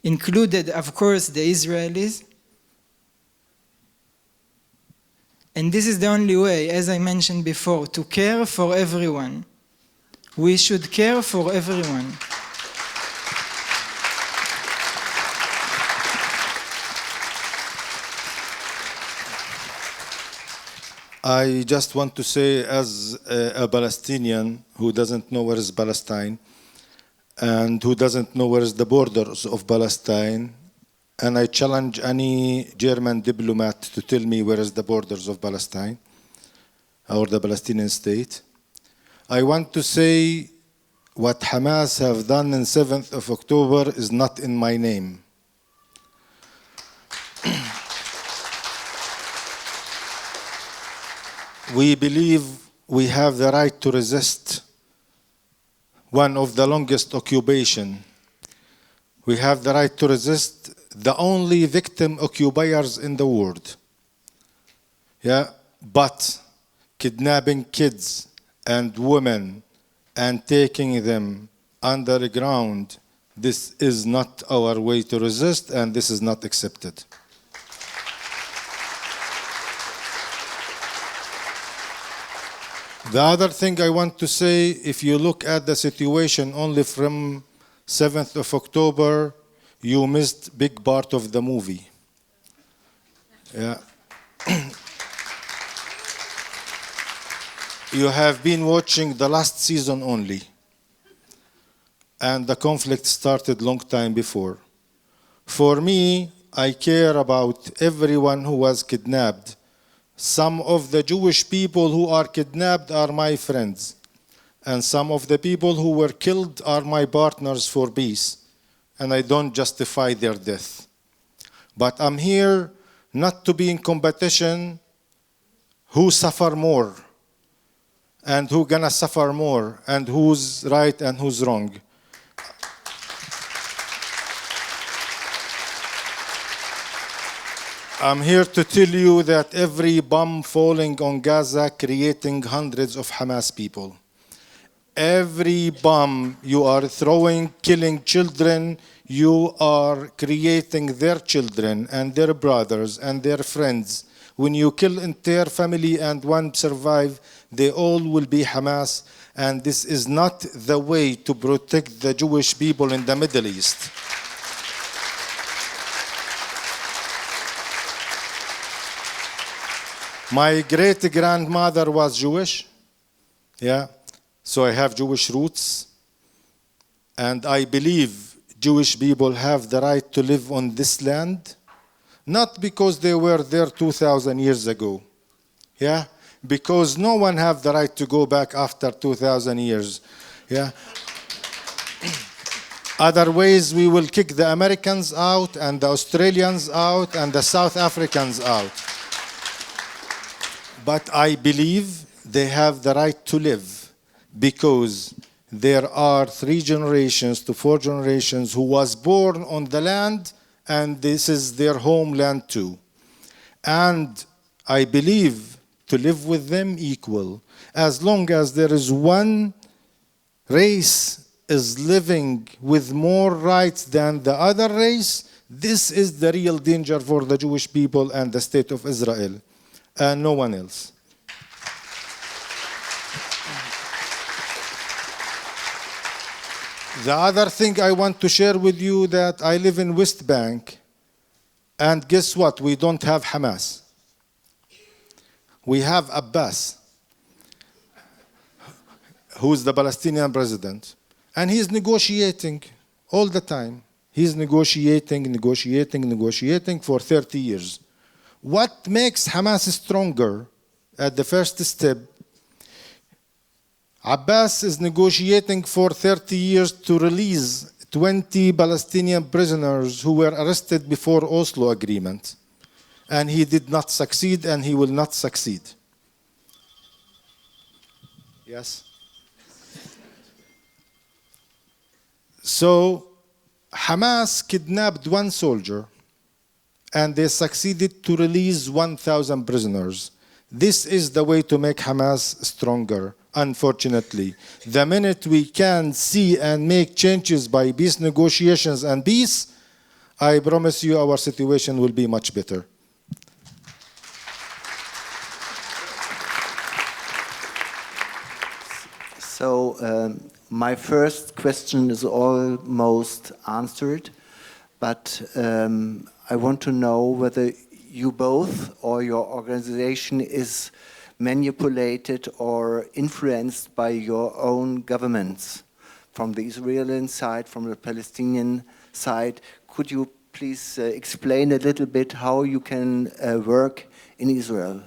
included, of course, the Israelis. And this is the only way, as I mentioned before, to care for everyone. We should care for everyone. I just want to say, as a Palestinian who doesn't know where is Palestine, and who doesn't know where is the borders of Palestine, and I challenge any German diplomat to tell me where is the borders of Palestine or the Palestinian state. I want to say what Hamas have done on 7th of October is not in my name. We believe we have the right to resist one of the longest occupation. We have the right to resist the only victim occupiers in the world. Yeah, but kidnapping kids and women and taking them underground, this is not our way to resist, and this is not accepted. The other thing I want to say, if you look at the situation only from 7th of October, you missed big part of the movie. Yeah. You have been watching the last season only. And the conflict started long time before. For me, I care about everyone who was kidnapped. Some of the Jewish people who are kidnapped are my friends. And some of the people who were killed are my partners for peace. And I don't justify their death. But I'm here not to be in competition who suffer more and who gonna suffer more and who's right and who's wrong. I'm here to tell you that every bomb falling on Gaza creating hundreds of Hamas people. Every bomb you are throwing, killing children, you are creating their children and their brothers and their friends When you kill entire family and one survive, they all will be Hamas. And this is not the way to protect the Jewish people in the Middle East. My great-grandmother was Jewish, yeah, so I have Jewish roots, and I believe Jewish people have the right to live on this land, not because they were there 2,000 years ago, yeah, because no one have the right to go back after 2,000 years, yeah. Otherwise, we will kick the Americans out, and the Australians out, and the South Africans out. But I believe they have the right to live because there are 3 generations to 4 generations who was born on the land, and this is their homeland too. And I believe to live with them equal. As long as there is one race is living with more rights than the other race, this is the real danger for the Jewish people and the state of Israel. And no one else. The other thing I want to share with you that I live in West Bank, and guess what? We don't have Hamas. We have Abbas, who's the Palestinian president, and he's negotiating all the time. He's negotiating for 30 years. What makes Hamas stronger at the first step? Abbas is negotiating for 30 years to release 20 Palestinian prisoners who were arrested before Oslo Agreement. And he did not succeed, and he will not succeed. Yes? So Hamas kidnapped 1 soldier, and they succeeded to release 1,000 prisoners. This is the way to make Hamas stronger, unfortunately. The minute we can see and make changes by peace negotiations and peace, I promise you our situation will be much better. So my first question is almost answered, but I want to know whether you both or your organization is manipulated or influenced by your own governments, from the Israeli side, from the Palestinian side. Could you please explain a little bit how you can work in Israel?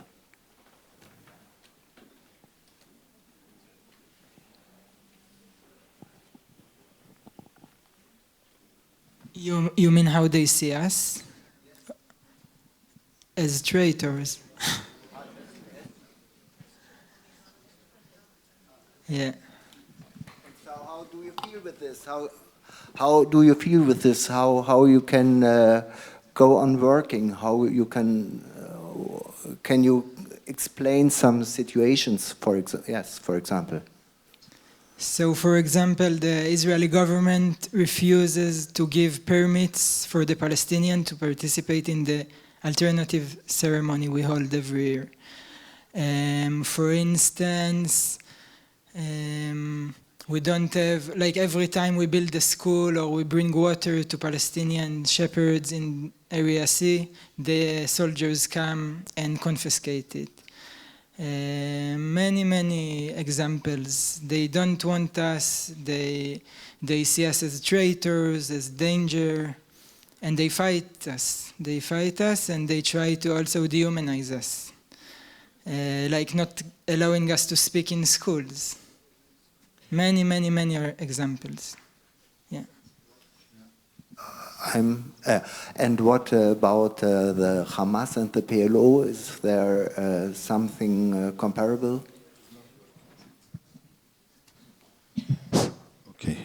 You mean how they see us? As traitors. Yeah. So how do you feel with this? How do you feel with this? How you can go on working? How you can you explain some situations? For example. So, for example, the Israeli government refuses to give permits for the Palestinians to participate in the alternative ceremony we hold every year. For instance, we don't have, like every time we build a school or we bring water to Palestinian shepherds in Area C, the soldiers come and confiscate it. Many examples. They don't want us, they see us as traitors, as danger, and they fight us. They fight us and they try to also dehumanize us. Like not allowing us to speak in schools. Many are examples. Yeah. And what about the Hamas and the PLO? Is there something comparable? Okay.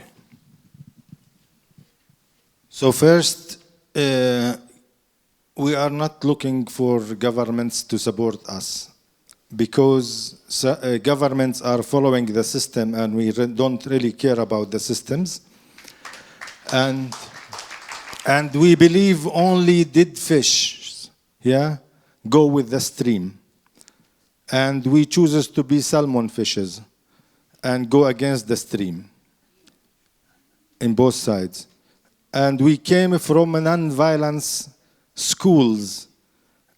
So first, we are not looking for governments to support us, because governments are following the system and we don't really care about the systems. And we believe only dead fish, yeah? go with the stream. And we choose to be salmon fishes and go against the stream in both sides. And we came from non-violence schools,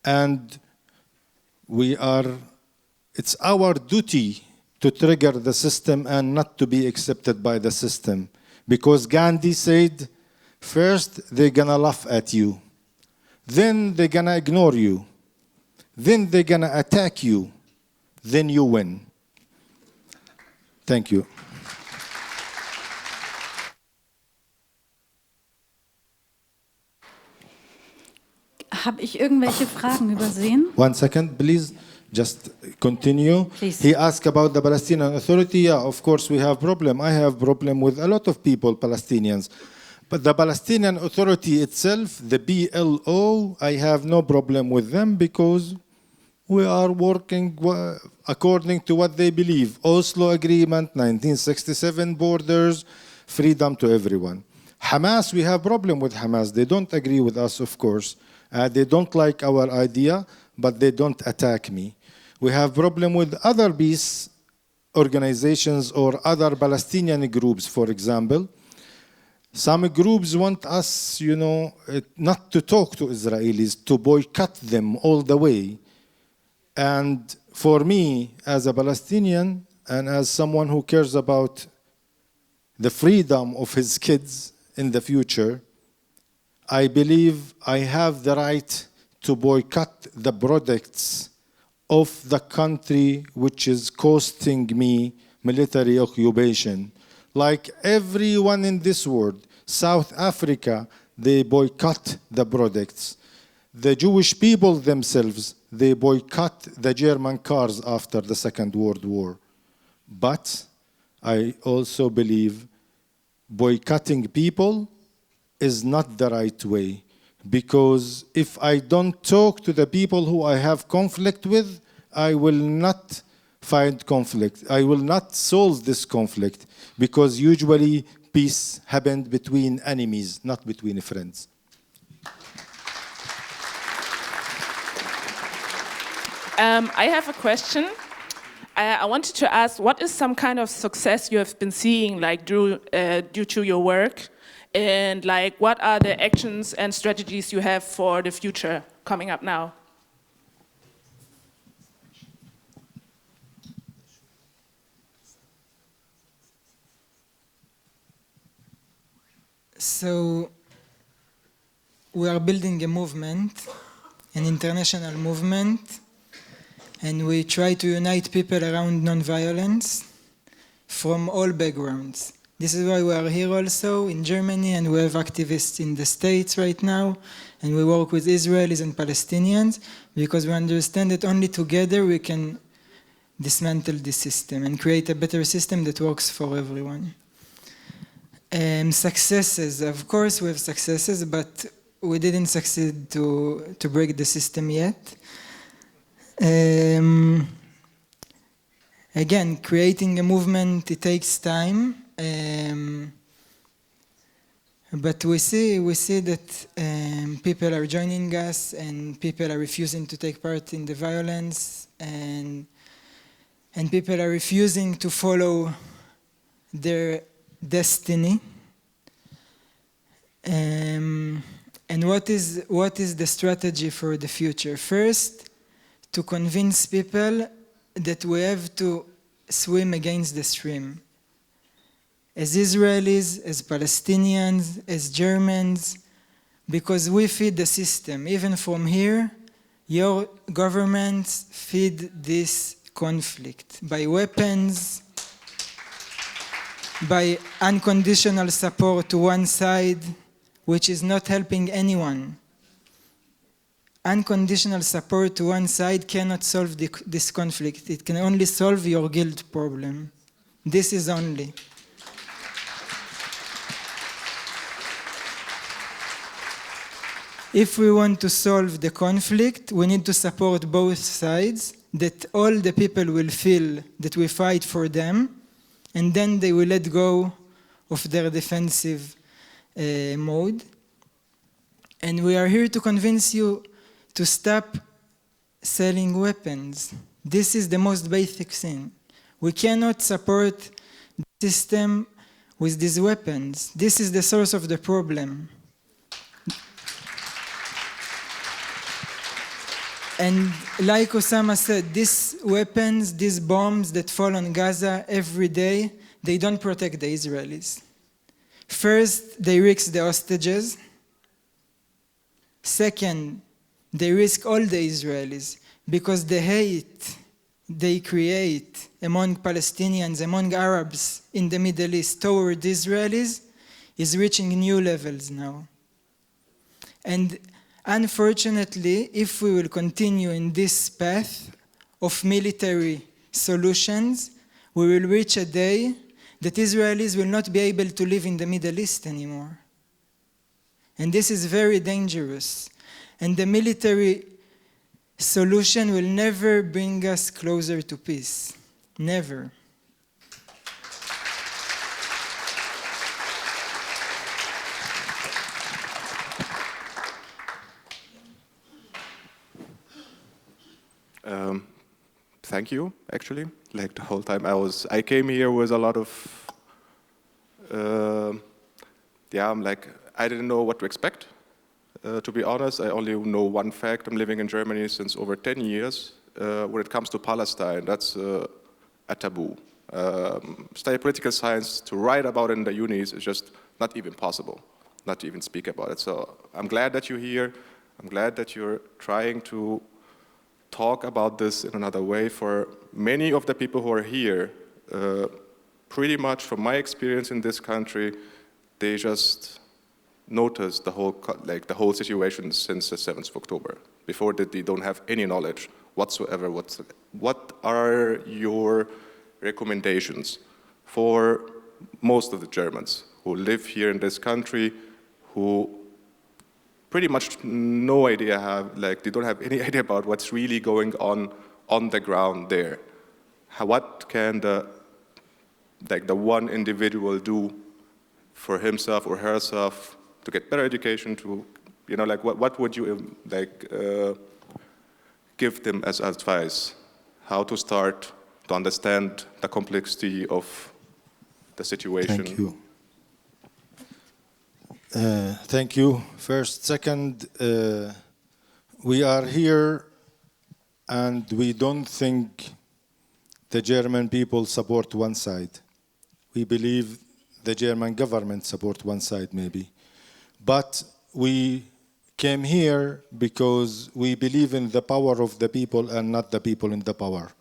and it's our duty to trigger the system and not to be accepted by the system. Because Gandhi said, first they're gonna laugh at you, then they're gonna ignore you, then they're gonna attack you, then you win. Thank you. Habe ich irgendwelche Fragen übersehen? 1 second, please. Just continue. Please. He asked about the Palestinian Authority. Yeah, of course we have problem. I have problem with a lot of people, Palestinians. But the Palestinian Authority itself, the PLO, I have no problem with them because we are working according to what they believe. Oslo Agreement, 1967 borders, freedom to everyone. Hamas, we have problem with Hamas. They don't agree with us, of course. They don't like our idea, but they don't attack me. We have problem with other peace organizations or other Palestinian groups, for example. Some groups want us, not to talk to Israelis, to boycott them all the way. And for me, as a Palestinian and as someone who cares about the freedom of his kids in the future, I believe I have the right to boycott the products of the country which is costing me military occupation. Like everyone in this world, South Africa, they boycott the products. The Jewish people themselves, they boycott the German cars after the Second World War. But I also believe boycotting people is not the right way, because if I don't talk to the people who I have conflict with, I will not find conflict. I will not solve this conflict, because usually peace happened between enemies, not between friends. I have a question. I wanted to ask, what is some kind of success you have been seeing, like due to your work? And what are the actions and strategies you have for the future coming up now? So we are building a movement, an international movement, and we try to unite people around nonviolence from all backgrounds. This is why we are here also in Germany, and we have activists in the States right now, and we work with Israelis and Palestinians, because we understand that only together we can dismantle this system and create a better system that works for everyone. Successes, of course we have successes, but we didn't succeed to break the system yet. Again, creating a movement, it takes time. But we see that people are joining us, and people are refusing to take part in the violence, and people are refusing to follow their destiny. And what is the strategy for the future? First, to convince people that we have to swim against the stream. As Israelis, as Palestinians, as Germans, because we feed the system. Even from here, your governments feed this conflict by weapons, by unconditional support to one side, which is not helping anyone. Unconditional support to one side cannot solve this conflict. It can only solve your guilt problem. This is only. If we want to solve the conflict, we need to support both sides, that all the people will feel that we fight for them, and then they will let go of their defensive mode. And we are here to convince you to stop selling weapons. This is the most basic thing. We cannot support the system with these weapons. This is the source of the problem. And like Osama said, these weapons, these bombs that fall on Gaza every day, they don't protect the Israelis. First, they risk the hostages. Second, they risk all the Israelis because the hate they create among Palestinians, among Arabs in the Middle East toward Israelis is reaching new levels now. And unfortunately, if we will continue in this path of military solutions, we will reach a day that Israelis will not be able to live in the Middle East anymore. And this is very dangerous. And the military solution will never bring us closer to peace. Never. Thank you, actually. Like the whole time I came here with a lot of, I'm like, I didn't know what to expect. To be honest, I only know one fact. I'm living in Germany since over 10 years. When it comes to Palestine, that's a taboo. Study political science, to write about it in the unis is just not even possible, not to even speak about it. So I'm glad that you're here. I'm glad that you're trying to talk about this in another way. For many of the people who are here, pretty much from my experience in this country, they just noticed the whole situation since the 7th of October. Before that, they don't have any knowledge whatsoever. What are your recommendations for most of the Germans who live here in this country, who pretty much no idea they don't have any idea about what's really going on the ground there? What can the one individual do for himself or herself to get better education, to, what would you give them as advice? How to start to understand the complexity of the situation? Thank you. Thank you. First. Second, we are here and we don't think the German people support one side. We believe the German government support one side maybe. But we came here because we believe in the power of the people and not the people in the power.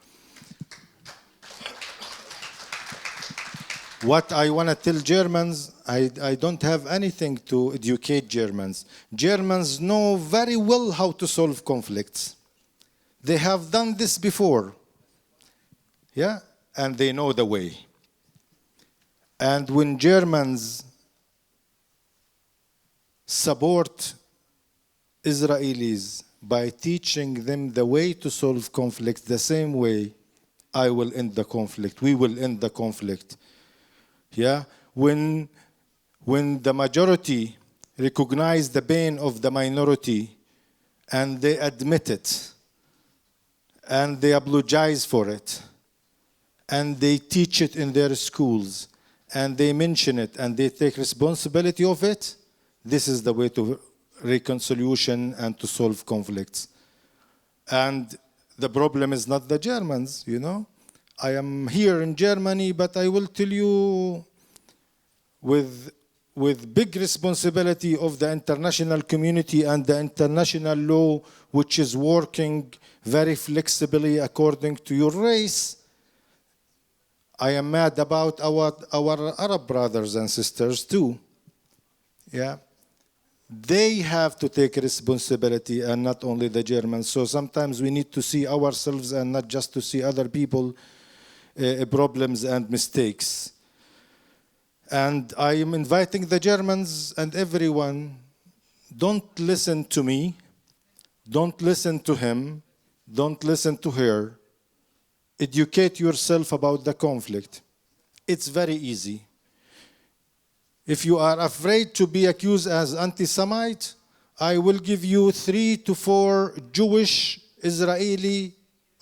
What I want to tell Germans, I don't have anything to educate Germans. Germans know very well how to solve conflicts. They have done this before. Yeah? And they know the way. And when Germans support Israelis by teaching them the way to solve conflict the same way, I will end the conflict. We will end the conflict. Yeah, when the majority recognize the pain of the minority and they admit it and they apologize for it and they teach it in their schools and they mention it and they take responsibility of it, this is the way to reconciliation and to solve conflicts. And the problem is not the Germans, I am here in Germany, but I will tell you with big responsibility of the international community and the international law, which is working very flexibly according to your race. I am mad about our Arab brothers and sisters too. Yeah. They have to take responsibility and not only the Germans. So sometimes we need to see ourselves and not just to see other people problems and mistakes. And I am inviting the Germans and everyone, don't listen to me, don't listen to him, don't listen to her. Educate yourself about the conflict. It's very easy. If you are afraid to be accused as anti-Semite, I will give you 3 to 4 Jewish Israeli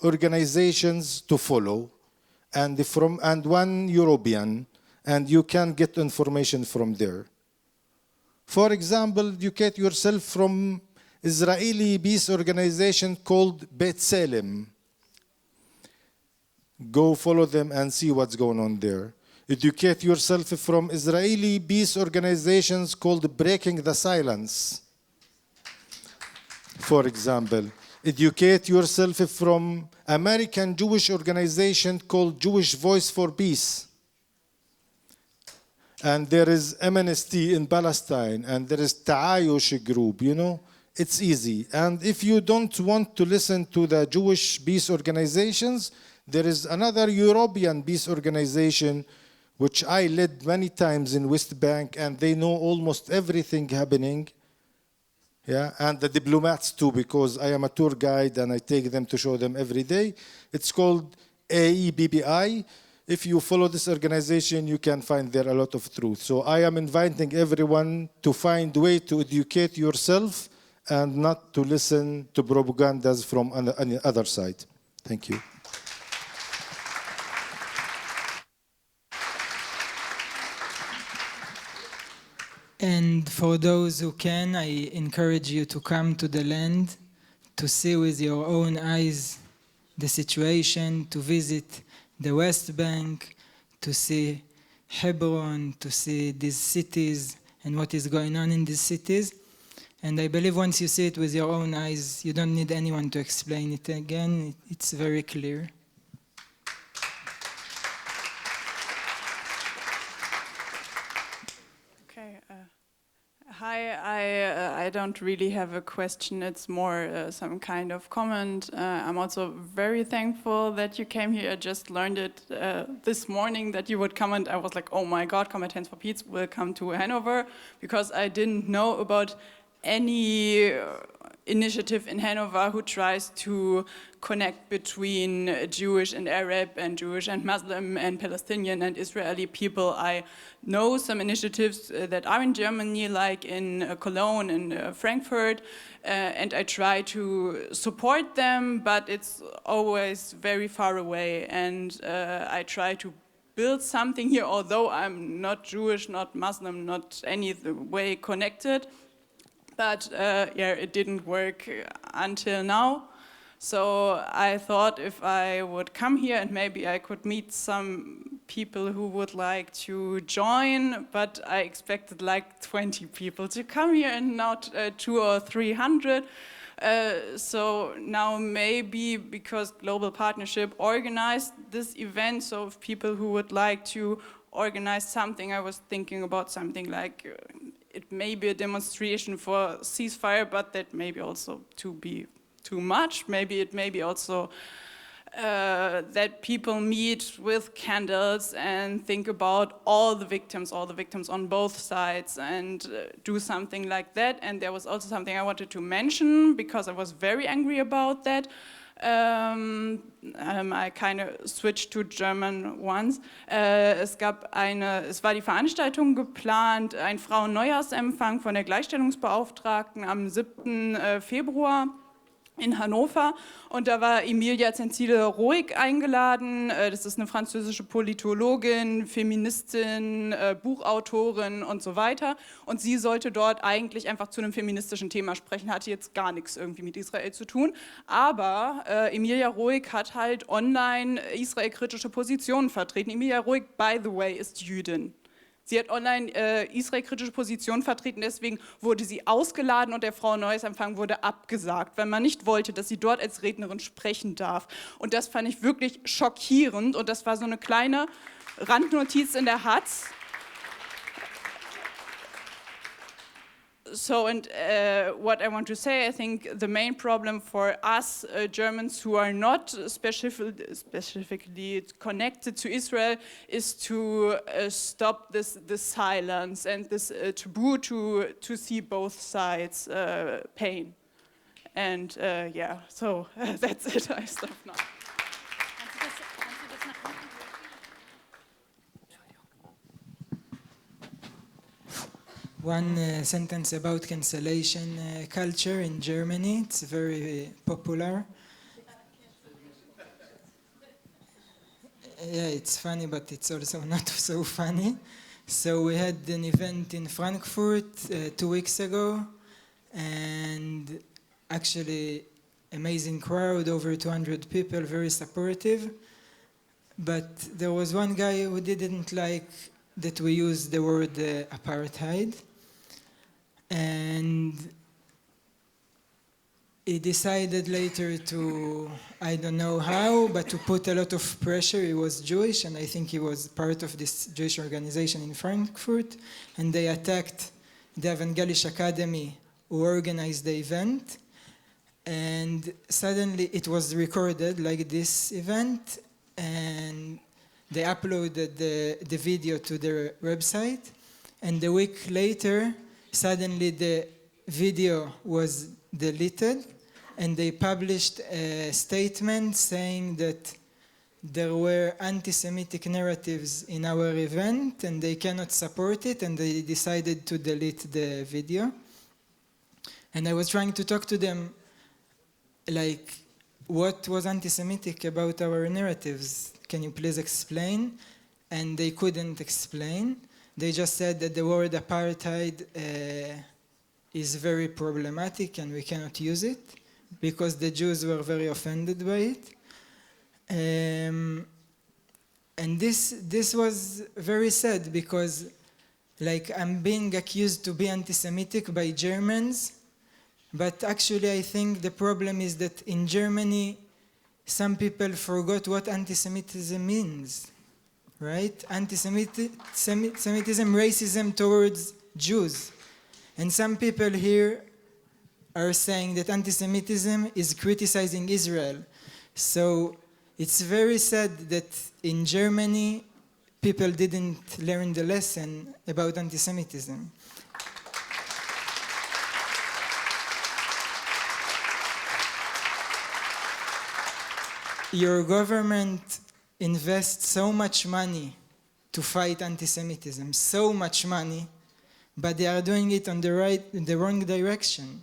organizations to follow, and one European, and you can get information from there. For example, educate yourself from Israeli peace organization called Beit Salem. Go follow them and see what's going on there. Educate yourself from Israeli peace organizations called Breaking the Silence. For example, educate yourself from American Jewish organization called Jewish Voice for Peace. And there is Amnesty in Palestine, and there is Ta'ayush group, you know. It's easy. And if you don't want to listen to the Jewish peace organizations, there is another European peace organization which I led many times in West Bank, and they know almost everything happening. Yeah, and the diplomats too, because I am a tour guide and I take them to show them every day. It's called AEBBI. If you follow this organization, you can find there a lot of truth. So I am inviting everyone to find a way to educate yourself and not to listen to propagandas from any other side. Thank you. And for those who can, I encourage you to come to the land, to see with your own eyes the situation, to visit the West Bank, to see Hebron, to see these cities and what is going on in these cities. And I believe once you see it with your own eyes, you don't need anyone to explain it again. It's very clear. Okay. Hi, I don't really have a question. It's more some kind of comment. I'm also very thankful that you came here. I just learned it this morning that you would come, and I was like, oh my God, Combatants for Peace will come to Hanover, because I didn't know about any initiative in Hanover who tries to connect between Jewish and Arab and Jewish and Muslim and Palestinian and Israeli people. I know some initiatives that are in Germany, like in Cologne and Frankfurt, and I try to support them, but it's always very far away, and I try to build something here, although I'm not Jewish, not Muslim, not any way connected. But yeah, it didn't work until now. So I thought if I would come here and maybe I could meet some people who would like to join, but I expected like 20 people to come here and not 200 or 300. So now maybe because Global Partnership organized this event, so if people who would like to organize something, I was thinking about something like it may be a demonstration for ceasefire, but that may be also to be too much. Maybe it may be also that people meet with candles and think about all the victims on both sides, and do something like that. And there was also something I wanted to mention, because I was very angry about that. I kind of switched to German once. Es war die Veranstaltung geplant, ein Frauen-Neujahrsempfang von der Gleichstellungsbeauftragten am 7. Februar in Hannover, und da war Emilia Zenzile-Roig eingeladen. Das ist eine französische Politologin, Feministin, Buchautorin und so weiter, und sie sollte dort eigentlich einfach zu einem feministischen Thema sprechen, hatte jetzt gar nichts irgendwie mit Israel zu tun, aber Emilia Roig hat halt online israelkritische Positionen vertreten. Emilia Roig, by the way, ist Jüdin. Sie hat online israelkritische Positionen vertreten, deswegen wurde sie ausgeladen und der Frauen-Neujahrsempfang wurde abgesagt, weil man nicht wollte, dass sie dort als Rednerin sprechen darf. Und das fand ich wirklich schockierend, und das war so eine kleine Randnotiz in der Hatz. So, and what I want to say, I think the main problem for us Germans who are not specifically connected to Israel is to stop this silence and this taboo to see both sides pain. And yeah, so that's it. I stop now. One sentence about cancellation culture in Germany. It's very popular. yeah, it's funny, but it's also not so funny. So we had an event in Frankfurt 2 weeks ago, and actually amazing crowd, over 200 people, very supportive. But there was one guy who didn't like that we use the word apartheid, and he decided later to, I don't know how, but to put a lot of pressure. He was Jewish, and I think he was part of this Jewish organization in Frankfurt, and they attacked the Evangelisch Academy who organized the event, and suddenly it was recorded like this event, and they uploaded the video to their website, and a week later, suddenly the video was deleted, and they published a statement saying that there were anti-Semitic narratives in our event and they cannot support it, and they decided to delete the video. And I was trying to talk to them, like, what was anti-Semitic about our narratives? Can you please explain? And they couldn't explain. They just said that the word apartheid is very problematic and we cannot use it, because the Jews were very offended by it. And this was very sad, because like I'm being accused to be anti-Semitic by Germans, but actually I think the problem is that in Germany some people forgot what anti-Semitism means, right? Anti-Semitism, racism towards Jews. And some people here are saying that anti-Semitism is criticizing Israel. So it's very sad that in Germany, people didn't learn the lesson about anti-Semitism. Your government invests so much money to fight anti-Semitism, so much money, but they are doing it in the wrong direction.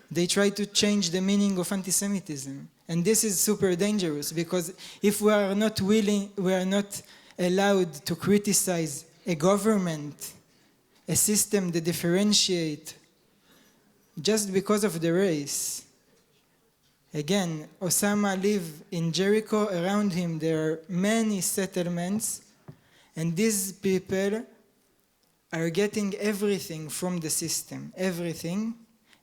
They try to change the meaning of anti-Semitism. And this is super dangerous, because if we are not allowed to criticize a government, a system that differentiates just because of the race. Again, Osama lives in Jericho. Around him there are many settlements, and these people are getting everything from the system, everything,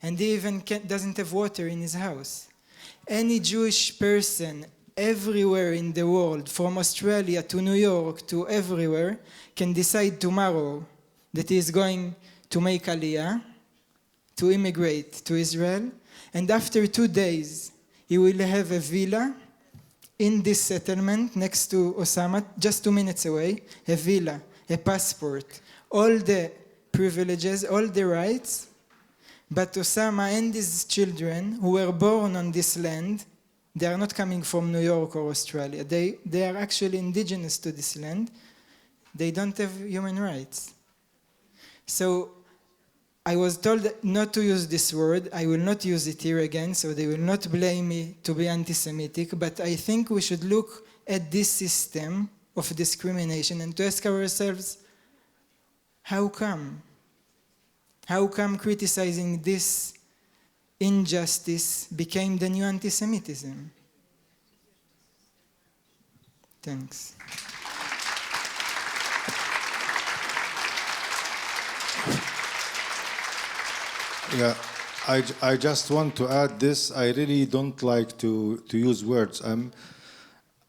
and he even doesn't have water in his house. Any Jewish person everywhere in the world, from Australia to New York to everywhere, can decide tomorrow that he is going to make Aliyah, to immigrate to Israel, and after 2 days, he will have a villa in this settlement next to Osama, just 2 minutes away, a villa, a passport, all the privileges, all the rights. But Osama and his children, who were born on this land, they are not coming from New York or Australia. They are actually indigenous to this land. They don't have human rights. So I was told not to use this word. I will not use it here again, so they will not blame me to be anti-Semitic. But I think we should look at this system of discrimination and to ask ourselves, how come? How come criticizing this injustice became the new anti-Semitism? Thanks. Yeah, I just want to add this. I really don't like to use words.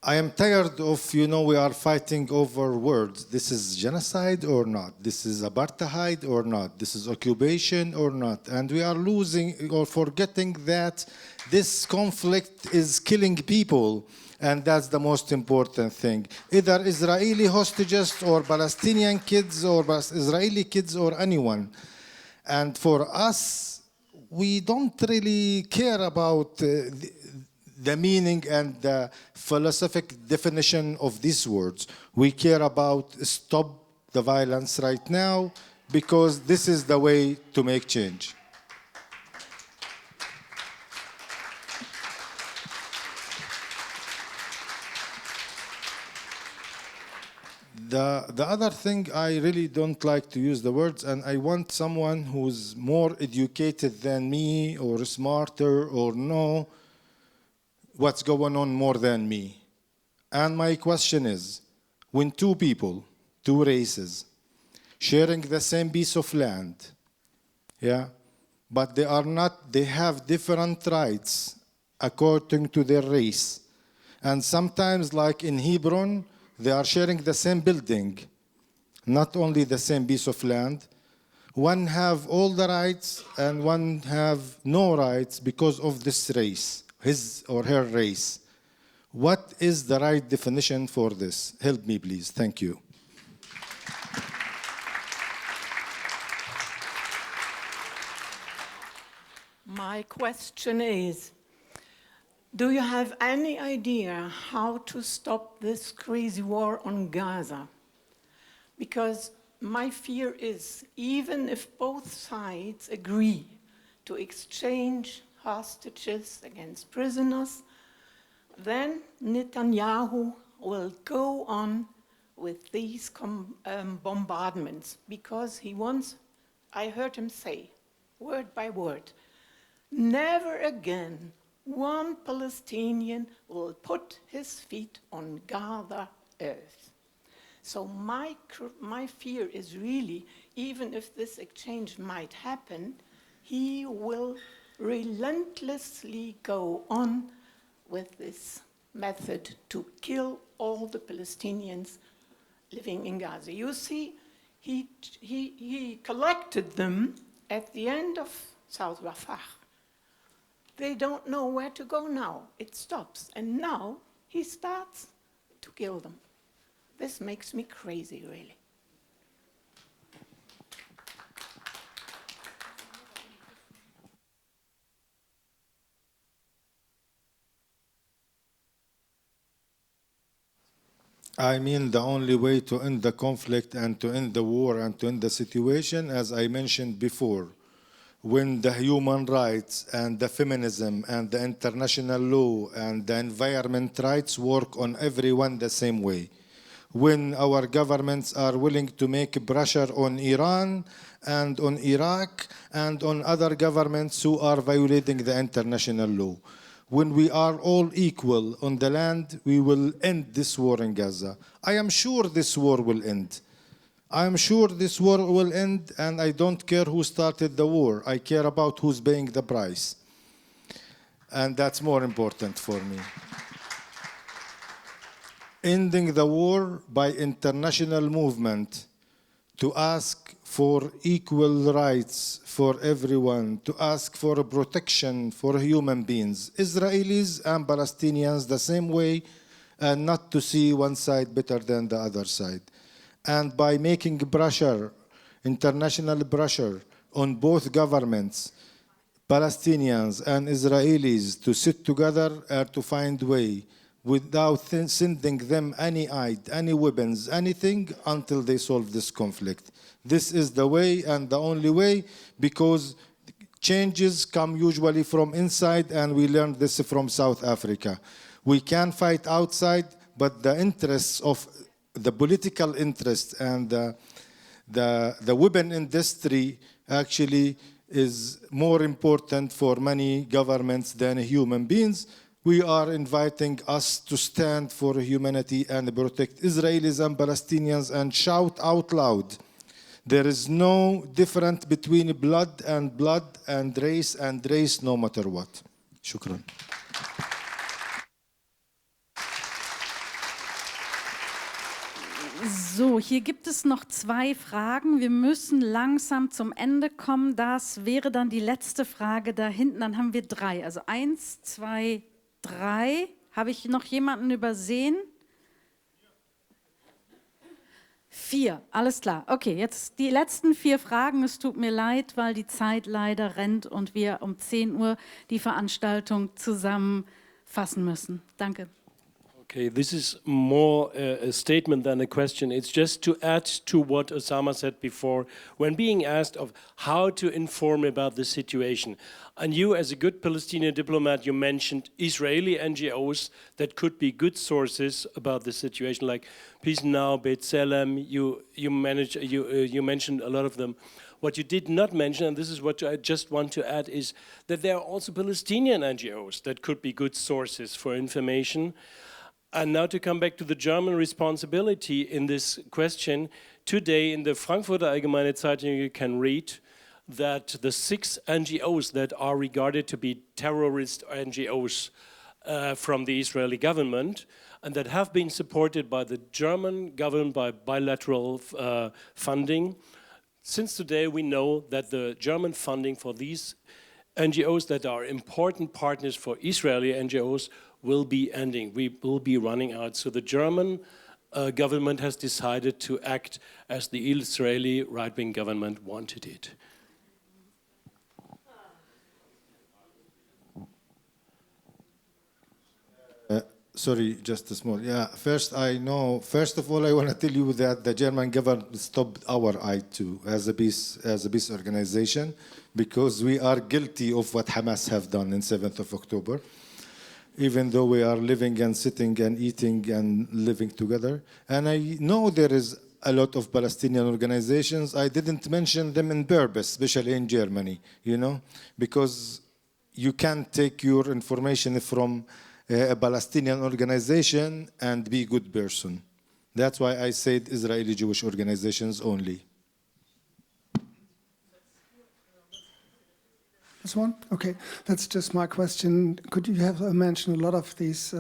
I am tired of, we are fighting over words. This is genocide or not? This is apartheid or not? This is occupation or not? And we are losing or forgetting that this conflict is killing people. And that's the most important thing. Either Israeli hostages or Palestinian kids or Israeli kids or anyone. And for us, we don't really care about the meaning and the philosophic definition of these words. We care about stop the violence right now, because this is the way to make change. The other thing, I really don't like to use the words, and I want someone who's more educated than me or smarter or know what's going on more than me. And my question is, when two people, two races, sharing the same piece of land, yeah, but they are not, they have different rights according to their race. And sometimes, like in Hebron, they are sharing the same building, not only the same piece of land. One have all the rights and one have no rights because of this race, his or her race. What is the right definition for this? Help me, please. Thank you. My question is, do you have any idea how to stop this crazy war on Gaza? Because my fear is, even if both sides agree to exchange hostages against prisoners, then Netanyahu will go on with these bombardments, because he wants, I heard him say, word by word, never again one Palestinian will put his feet on Gaza earth. So my fear is really, even if this exchange might happen, he will relentlessly go on with this method to kill all the Palestinians living in Gaza. You see, he collected them at the end of South Rafah. They don't know where to go now. It stops. And now he starts to kill them. This makes me crazy, really. I mean, the only way to end the conflict and to end the war and to end the situation, as I mentioned before, when the human rights and the feminism and the international law and the environment rights work on everyone the same way. When our governments are willing to make pressure on Iran and on Iraq and on other governments who are violating the international law. When we are all equal on the land, we will end this war in Gaza. I am sure this war will end. I am sure this war will end, and I don't care who started the war. I care about who's paying the price. And that's more important for me. Ending the war by international movement to ask for equal rights for everyone, to ask for protection for human beings, Israelis and Palestinians the same way, and not to see one side better than the other side. And by making pressure, international pressure on both governments, Palestinians and Israelis, to sit together and to find a way without sending them any aid, any weapons, anything, until they solve this conflict. This is the way and the only way, because changes come usually from inside, and we learned this from South Africa. We can fight outside, but the interests of the political interest and the weapon industry actually is more important for many governments than human beings. We are inviting us to stand for humanity and protect Israelis and Palestinians and shout out loud. There is no difference between blood and race, no matter what. Shukran. So, hier gibt es noch 2 Fragen. Wir müssen langsam zum Ende kommen. Das wäre dann die letzte Frage da hinten. Dann haben wir 3. Also 1, 2, 3. Habe ich noch jemanden übersehen? 4, alles klar. Okay, jetzt die letzten 4 Fragen. Es tut mir leid, weil die Zeit leider rennt und wir um 10 Uhr die Veranstaltung zusammenfassen müssen. Danke. Okay, this is more a statement than a question. It's just to add to what Osama said before, when being asked of how to inform about the situation. And you, as a good Palestinian diplomat, you mentioned Israeli NGOs that could be good sources about the situation, like Peace Now, Beit Salem. You mentioned a lot of them. What you did not mention, and this is what I just want to add, is that there are also Palestinian NGOs that could be good sources for information. And now to come back to the German responsibility in this question, today in the Frankfurter Allgemeine Zeitung you can read that the 6 NGOs that are regarded to be terrorist NGOs from the Israeli government and that have been supported by the German government by bilateral funding. Since today we know that the German funding for these NGOs that are important partners for Israeli NGOs will be ending. We will be running out. So the German government has decided to act as the Israeli right-wing government wanted it. Sorry, just a small. Yeah, first of all, I want to tell you that the German government stopped our I2 as a peace organization because we are guilty of what Hamas have done on 7th of October. Even though we are living and sitting and eating and living together. And I know there is a lot of Palestinian organizations. I didn't mention them in purpose, especially in Germany, you know, because you can't take your information from a Palestinian organization and be a good person. That's why I said Israeli Jewish organizations only. This one? Okay, that's just my question. Could you have mentioned a lot of these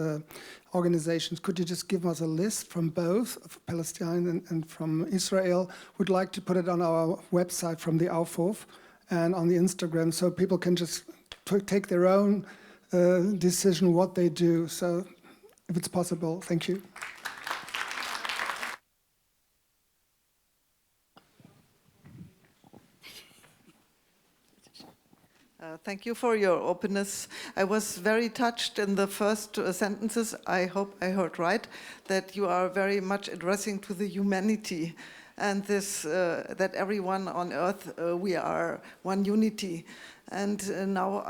organizations? Could you just give us a list from both Palestine and from Israel? We'd like to put it on our website from the Aufruf and on the Instagram so people can just take their own decision what they do. So if it's possible, thank you. Thank you for your openness. I was very touched in the first sentences, I hope I heard right, that you are very much addressing to the humanity and this that everyone on earth, we are one unity. And now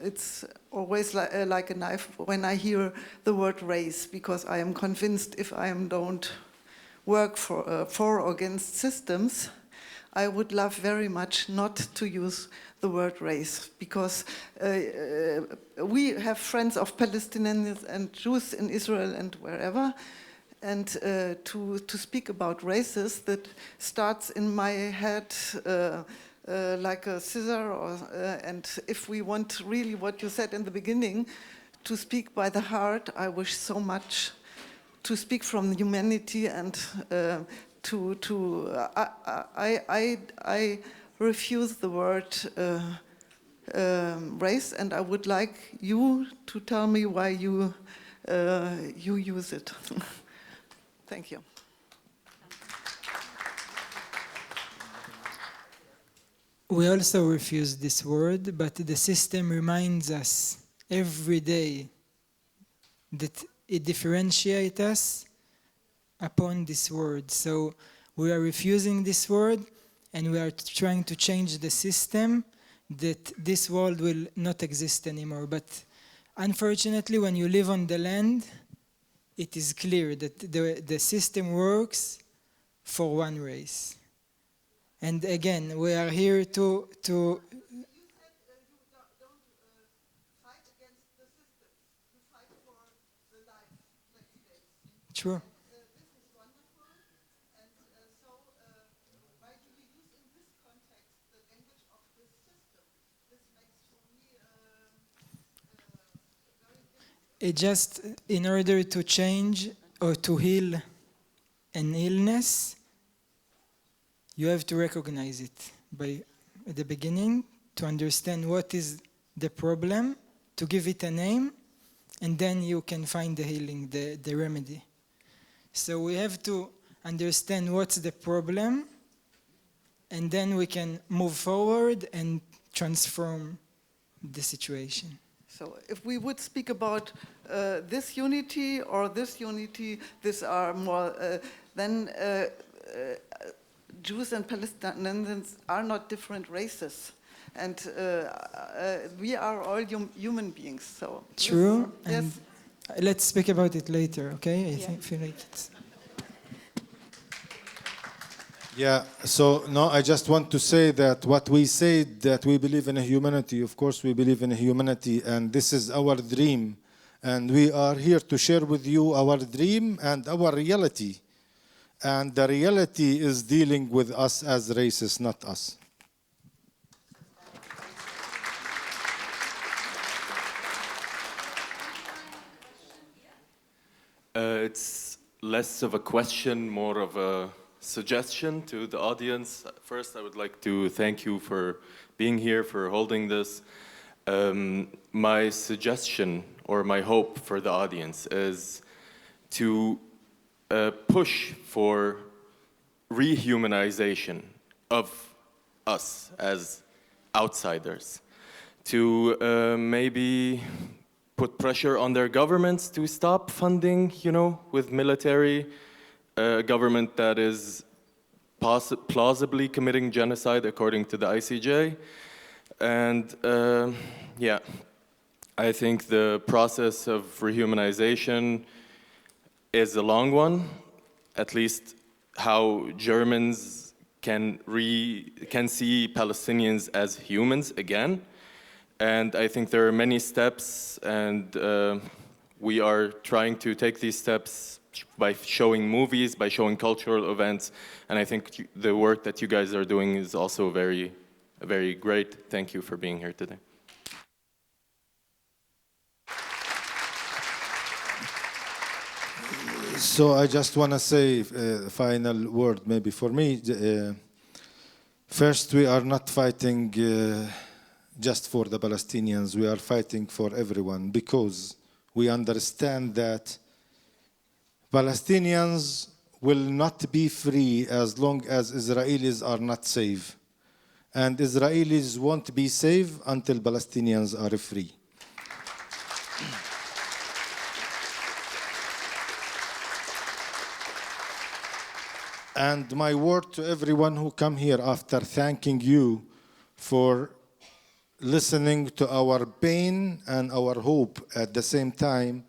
it's always like a knife when I hear the word race, because I am convinced if I don't work for or against systems, I would love very much not to use the word race, because we have friends of Palestinians and Jews in Israel and wherever, and to speak about races, that starts in my head like a scissor, and if we want really what you said in the beginning, to speak by the heart, I wish so much to speak from humanity and I refuse the word race, and I would like you to tell me why you use it. Thank you. We also refuse this word, but the system reminds us every day that it differentiates us upon this word. So we are refusing this word, and we are trying to change the system that this world will not exist anymore. But unfortunately, when you live on the land, it is clear that the system works for one race. And again, we are here to True. It just, in order to change or to heal an illness, you have to recognize it at the beginning, to understand what is the problem, to give it a name, and then you can find the healing, the remedy. So we have to understand what's the problem, and then we can move forward and transform the situation. So if we would speak about this unity or this unity, these are more, then Jews and Palestinians are not different races. And we are all human beings. So true. Yes. And let's speak about it later, okay? I feel like it's... Yeah, so no, I just want to say that what we said, that we believe in humanity, of course we believe in humanity, and this is our dream. And we are here to share with you our dream and our reality. And the reality is dealing with us as racists, not us. It's less of a question, more of a suggestion to the audience. First, I would like to thank you for being here, for holding this. My suggestion or my hope for the audience is to push for rehumanization of us as outsiders, to maybe put pressure on their governments to stop funding, with military, a government that is plausibly committing genocide according to the ICJ. And yeah, I think the process of rehumanization is a long one, at least how Germans can see Palestinians as humans again. And I think there are many steps, and we are trying to take these steps by showing movies, by showing cultural events, and I think the work that you guys are doing is also very, very great. Thank you for being here today. So I just want to say a final word maybe for me. First, we are not fighting just for the Palestinians, we are fighting for everyone, because we understand that Palestinians will not be free as long as Israelis are not safe. And Israelis won't be safe until Palestinians are free. And my word to everyone who come here, after thanking you for listening to our pain and our hope at the same time,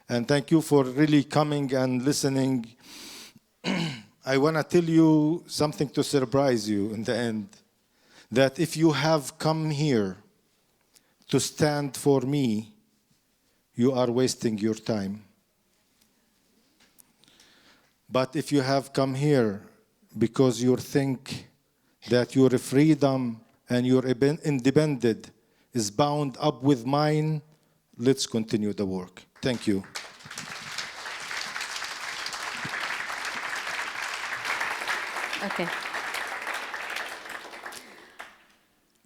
and thank you for really coming and listening. I want to tell you something to surprise you in the end, that if you have come here to stand for me, you are wasting your time. But if you have come here because you think that your freedom and your independence is bound up with mine, let's continue the work. Thank you. Okay.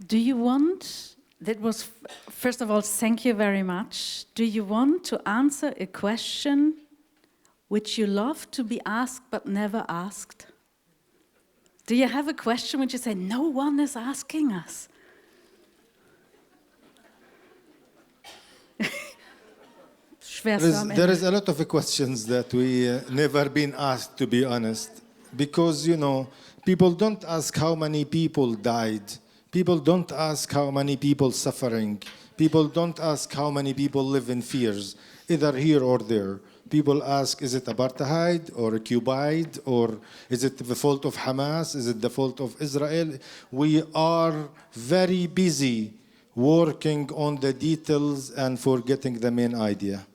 Do you want, that was, first of all, thank you very much. Do you want to answer a question which you love to be asked but never asked? Do you have a question which you say, no one is asking us? There is a lot of questions that we never been asked, to be honest. Because, people don't ask how many people died. People don't ask how many people suffering. People don't ask how many people live in fears, either here or there. People ask, is it apartheid or occupied, or is it the fault of Hamas? Is it the fault of Israel? We are very busy working on the details and forgetting the main idea.